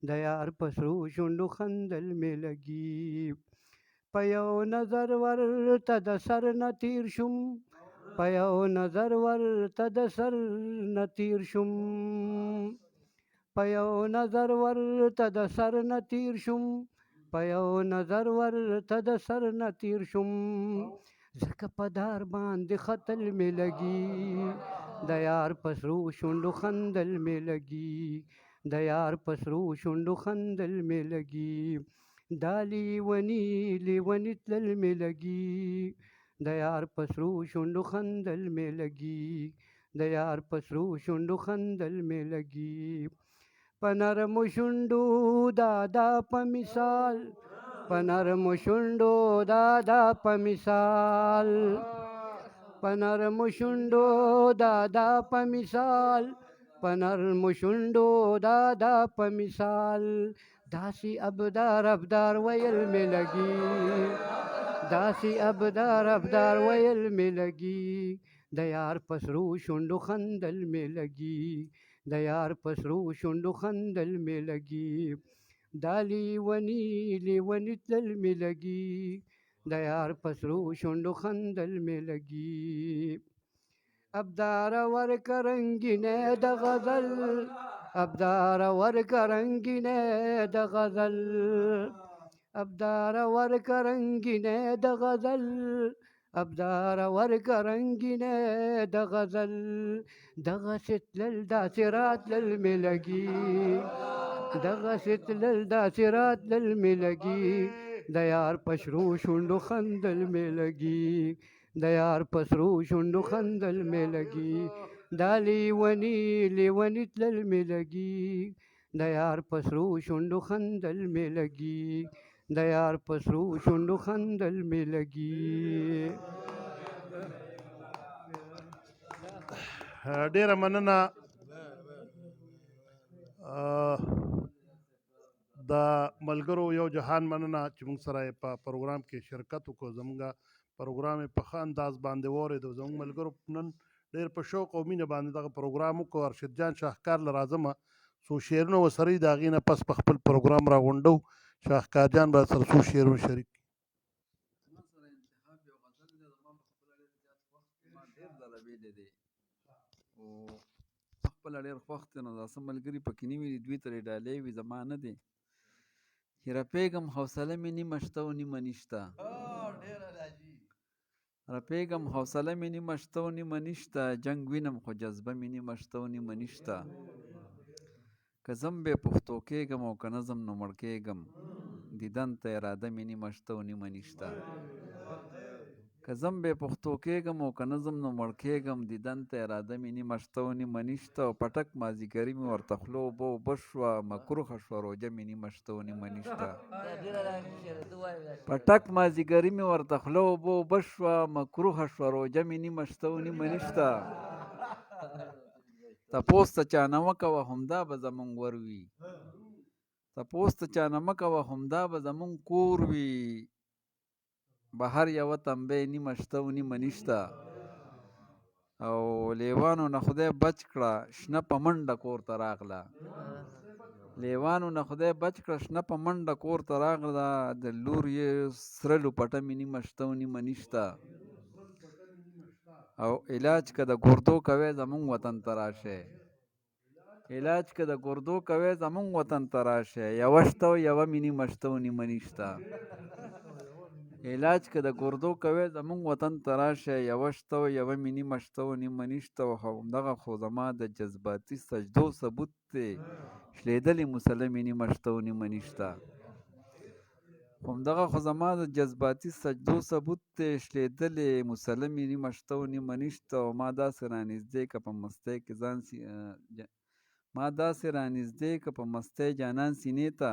د یار په سرو شونډو خندل مې لګي په یو نظر ورته د سر نه تیر شوم په یو نظر ورته د سر نه تیر شوم په یو نظر ورته د سر نه تیر شوم په یو نظر ورته د سر نه تیر شوم ځکه په دار باندې خطل مې لګي د یار په سرو شونډو خندل مې لګي د یار په سرو شونډو خندل مې لګي دا لیوني تلل مې لګي د یار په سرو شونډو خندل مې لګي د یار په سرو شونډو خندل مې لګي په نرمو شونډو دادا په مثال په نرمو شونډو دادا په مثال په نرمو شونډو دادا په مثال په نرمو شونډو دادا په مثال داسې ابدار ویل مې لګي داسې ابدار ویل مې لګي د یار په سرو شونډو خندل مې لګي د یار په سرو شونډو خندل مې لګي دا لیوني تلل مې لګي د یار په سرو شونډو خندل مې لګي ابدار ورکه رنګینه د غزل ابدار ورکه رنګینه د غزل ابدار ورکه رنګینه د غزل ابدار ورکه رنګینه د غزل دغسې تلل داسې راتلل مې لګي دغسې تلل داسې راتلل مې لګي د یار په سرو شونډو خندل مې لګي د یار په سرو شونډو خندل مې لګي دا لیوني تلل مې لګي د یار په سرو شونډو خندل مې لګي د یار په سرو شونډو خندل مې لګي ډیره مننه د ملګرو یو جهان مننه چې موږ سره په پروګرام کې شرکت وکړو زموږ پروګرام په ښه انداز باندې واورېدو زموږ ملګرو نن ډېر په شوق او مینه باندې دغه پروګرام وکړو ارشد جان شاهکار له راځمه څو شعرونه ورسره د هغې نه پس په خپل پروګرام راغونډو شاهکار جان به سره څو شعرونه شریک خپله ډېر خوښ دی نو دا څه ملګري پکې نه وي دوی ترې ډالۍ وي زما نه دی رپېږم حوصله مې نیمه شته او نیمه نشته رپېږم حوصله مې نیمه شته او نیمه نشته جنګ وینم خو جذبه مې نیمه شته او نیمه نشته که ځم بې پښتو کېږم او که نه ځم نو مړ کېږم دیدن ته اراده مې نیمه شته او نیمه نشته که ځم بې پښتو کېږم او که نه ځم نو مړ کېږم دیدن ته اراده مې نیمه شته او نیمه نشته او پټک مازدیګري مې ورته خوله اوبه اوبه شوه مکروخه شوه روژه مې نیمه شته او نیمه نشته پټک مازدیګري مې ورته خوله اوبه اوبه شوه مکروخه شوه روژه مې نیمه شته او نیمه نشته تپوس ته چا نه مه کوه همدا به زمونږ ور وي تپوس ته چا نه مه کوه همدا به زمونږ کور وي بهر یوه تنبی نیمه شته او نیمه نشته او لیوانو نه خدای بچ کړه شنه په منډه کور ته راغله لیوانو نه خدای بچ کړه شنه په منډه کور ته راغله د لور یې سره لوپټه مې نیمه شته و نیمه نشته او علاج که د ګردو کوي زمونږ وطن ته راشئ علاج که د ګردو کوي زمونږ وطن ته راشئ یوه شته و یوه مې نیمه شته و نیمه نشته علاج که د ګردو کوي زمونږ وطن ته راشئ یوه شته و یوه مې نیمه شته و نیمه نشته و همدغه خو زما د جذباتي سجدو ثبوت دی شلېدلې مسله مې نیمه شته و نیمه نشته همدغه خو زما د جذباتي سجدو ثبوت دی شلېدلې مسله مې نیمه شته و نیمه نشته او ما داسې رانږدې که په مستی کې ځان ما داسې رانږدې که په مستی جانان سینې ته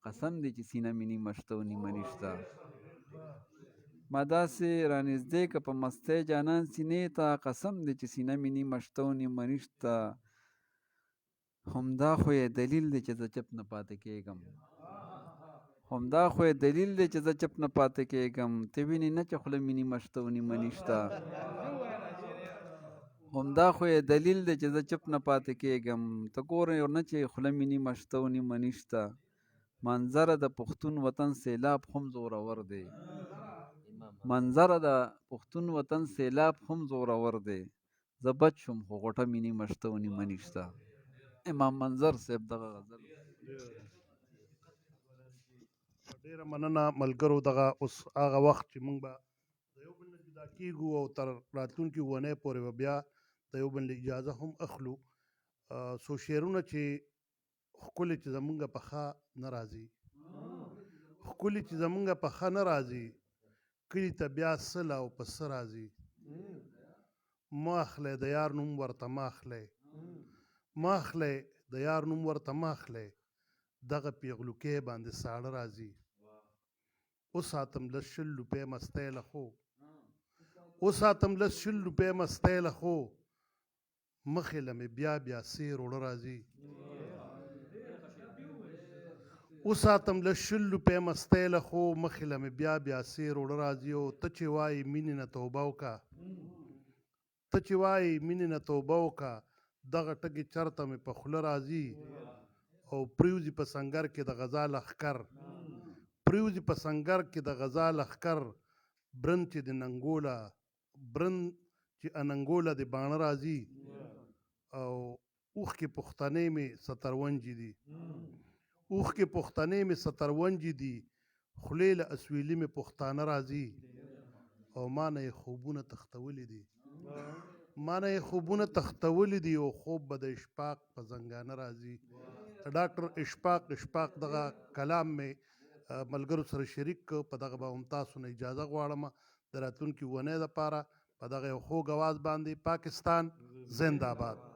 قسم دی چې سینه مې نیمه شته و نیمه نشته ما داسې رانږدې که په مستی جانان سینې ته قسم دی چې سینه مې نیمه شته و نیمه نشته همدا خو یې دلیل دی چې زه چپ نه پاتې کېږم همدا خو یې دلیل دی چې زه چپ نه پاتې کېږم ته وینې نه چې خوله مې نیمه شته و نیمه نشته همدا خو یې دلیل دی چې زه چپ نه پاتې کېږم ته ګورې نه چې خوله مې نیمه شته و نیمه نشته منظره د پښتون وطن سیلاب هم زورور دی منظره د پښتون وطن سیلاب هم زورور دی زه بچ شم خو غوټه مې نیمه شته و نیمه نشته امام منظر صاحب دغه غزل ډیره مننه ملګرو دغه اوس هغه وخت چې موږ به د یو بل نه جدا کیږو او تر راتلونکي اونۍ پورې به بیا د یو بل اجازه هم اخلو څو شعرونه چې ښکلي چې زمونږ په ښه نه راځي ښکلي چې زمونږ په ښه نه راځي کلي ته بیا سل او په څه راځي مه اخلی د یار نوم ورته مه اخلی مه اخلی د یار نوم ورته مه اخلی دغه پیغلوکې باندې ساړه راځي وساتم لس شل روپۍ مستی له خو وساتم لس شل روپۍ مستی له خو مخې له مې بیا بیا سیر اوړه راځي وساتم لس شل روپۍ مستی له خو مخې له مې بیا بیا سیر اوړه راځي او ته چې وایې مینې نه توبه وکړه ته چې وایې مینې نه توبه وکړه دغه ټکي چرته مې په خوله راځي او پریوزي په سنګر کې د غزا لښکر پریوزي په سنګر کې د غزا لښکر برن چې د ننګوله برن چې اننګوله د باڼه راځي او اوښکې پښتنې مې سترونجې دي اوښکې پښتنې مې سترونجې دي خولې له اسویلي مې پښتانه راځي او ما نه یې خوبونه تختولي دي ما نه یې خوبونه تختولي دي او خوب به د اشفاق په زنګانه راځي ډاکټر اشفاق دغه کلام مې ملګرو سره شریک کړ په دغه به هم تاسو نه اجازه غواړم د راتلونکي اونۍ دپاره په دغه یو خوږ اواز باندې پاکستان زنده باد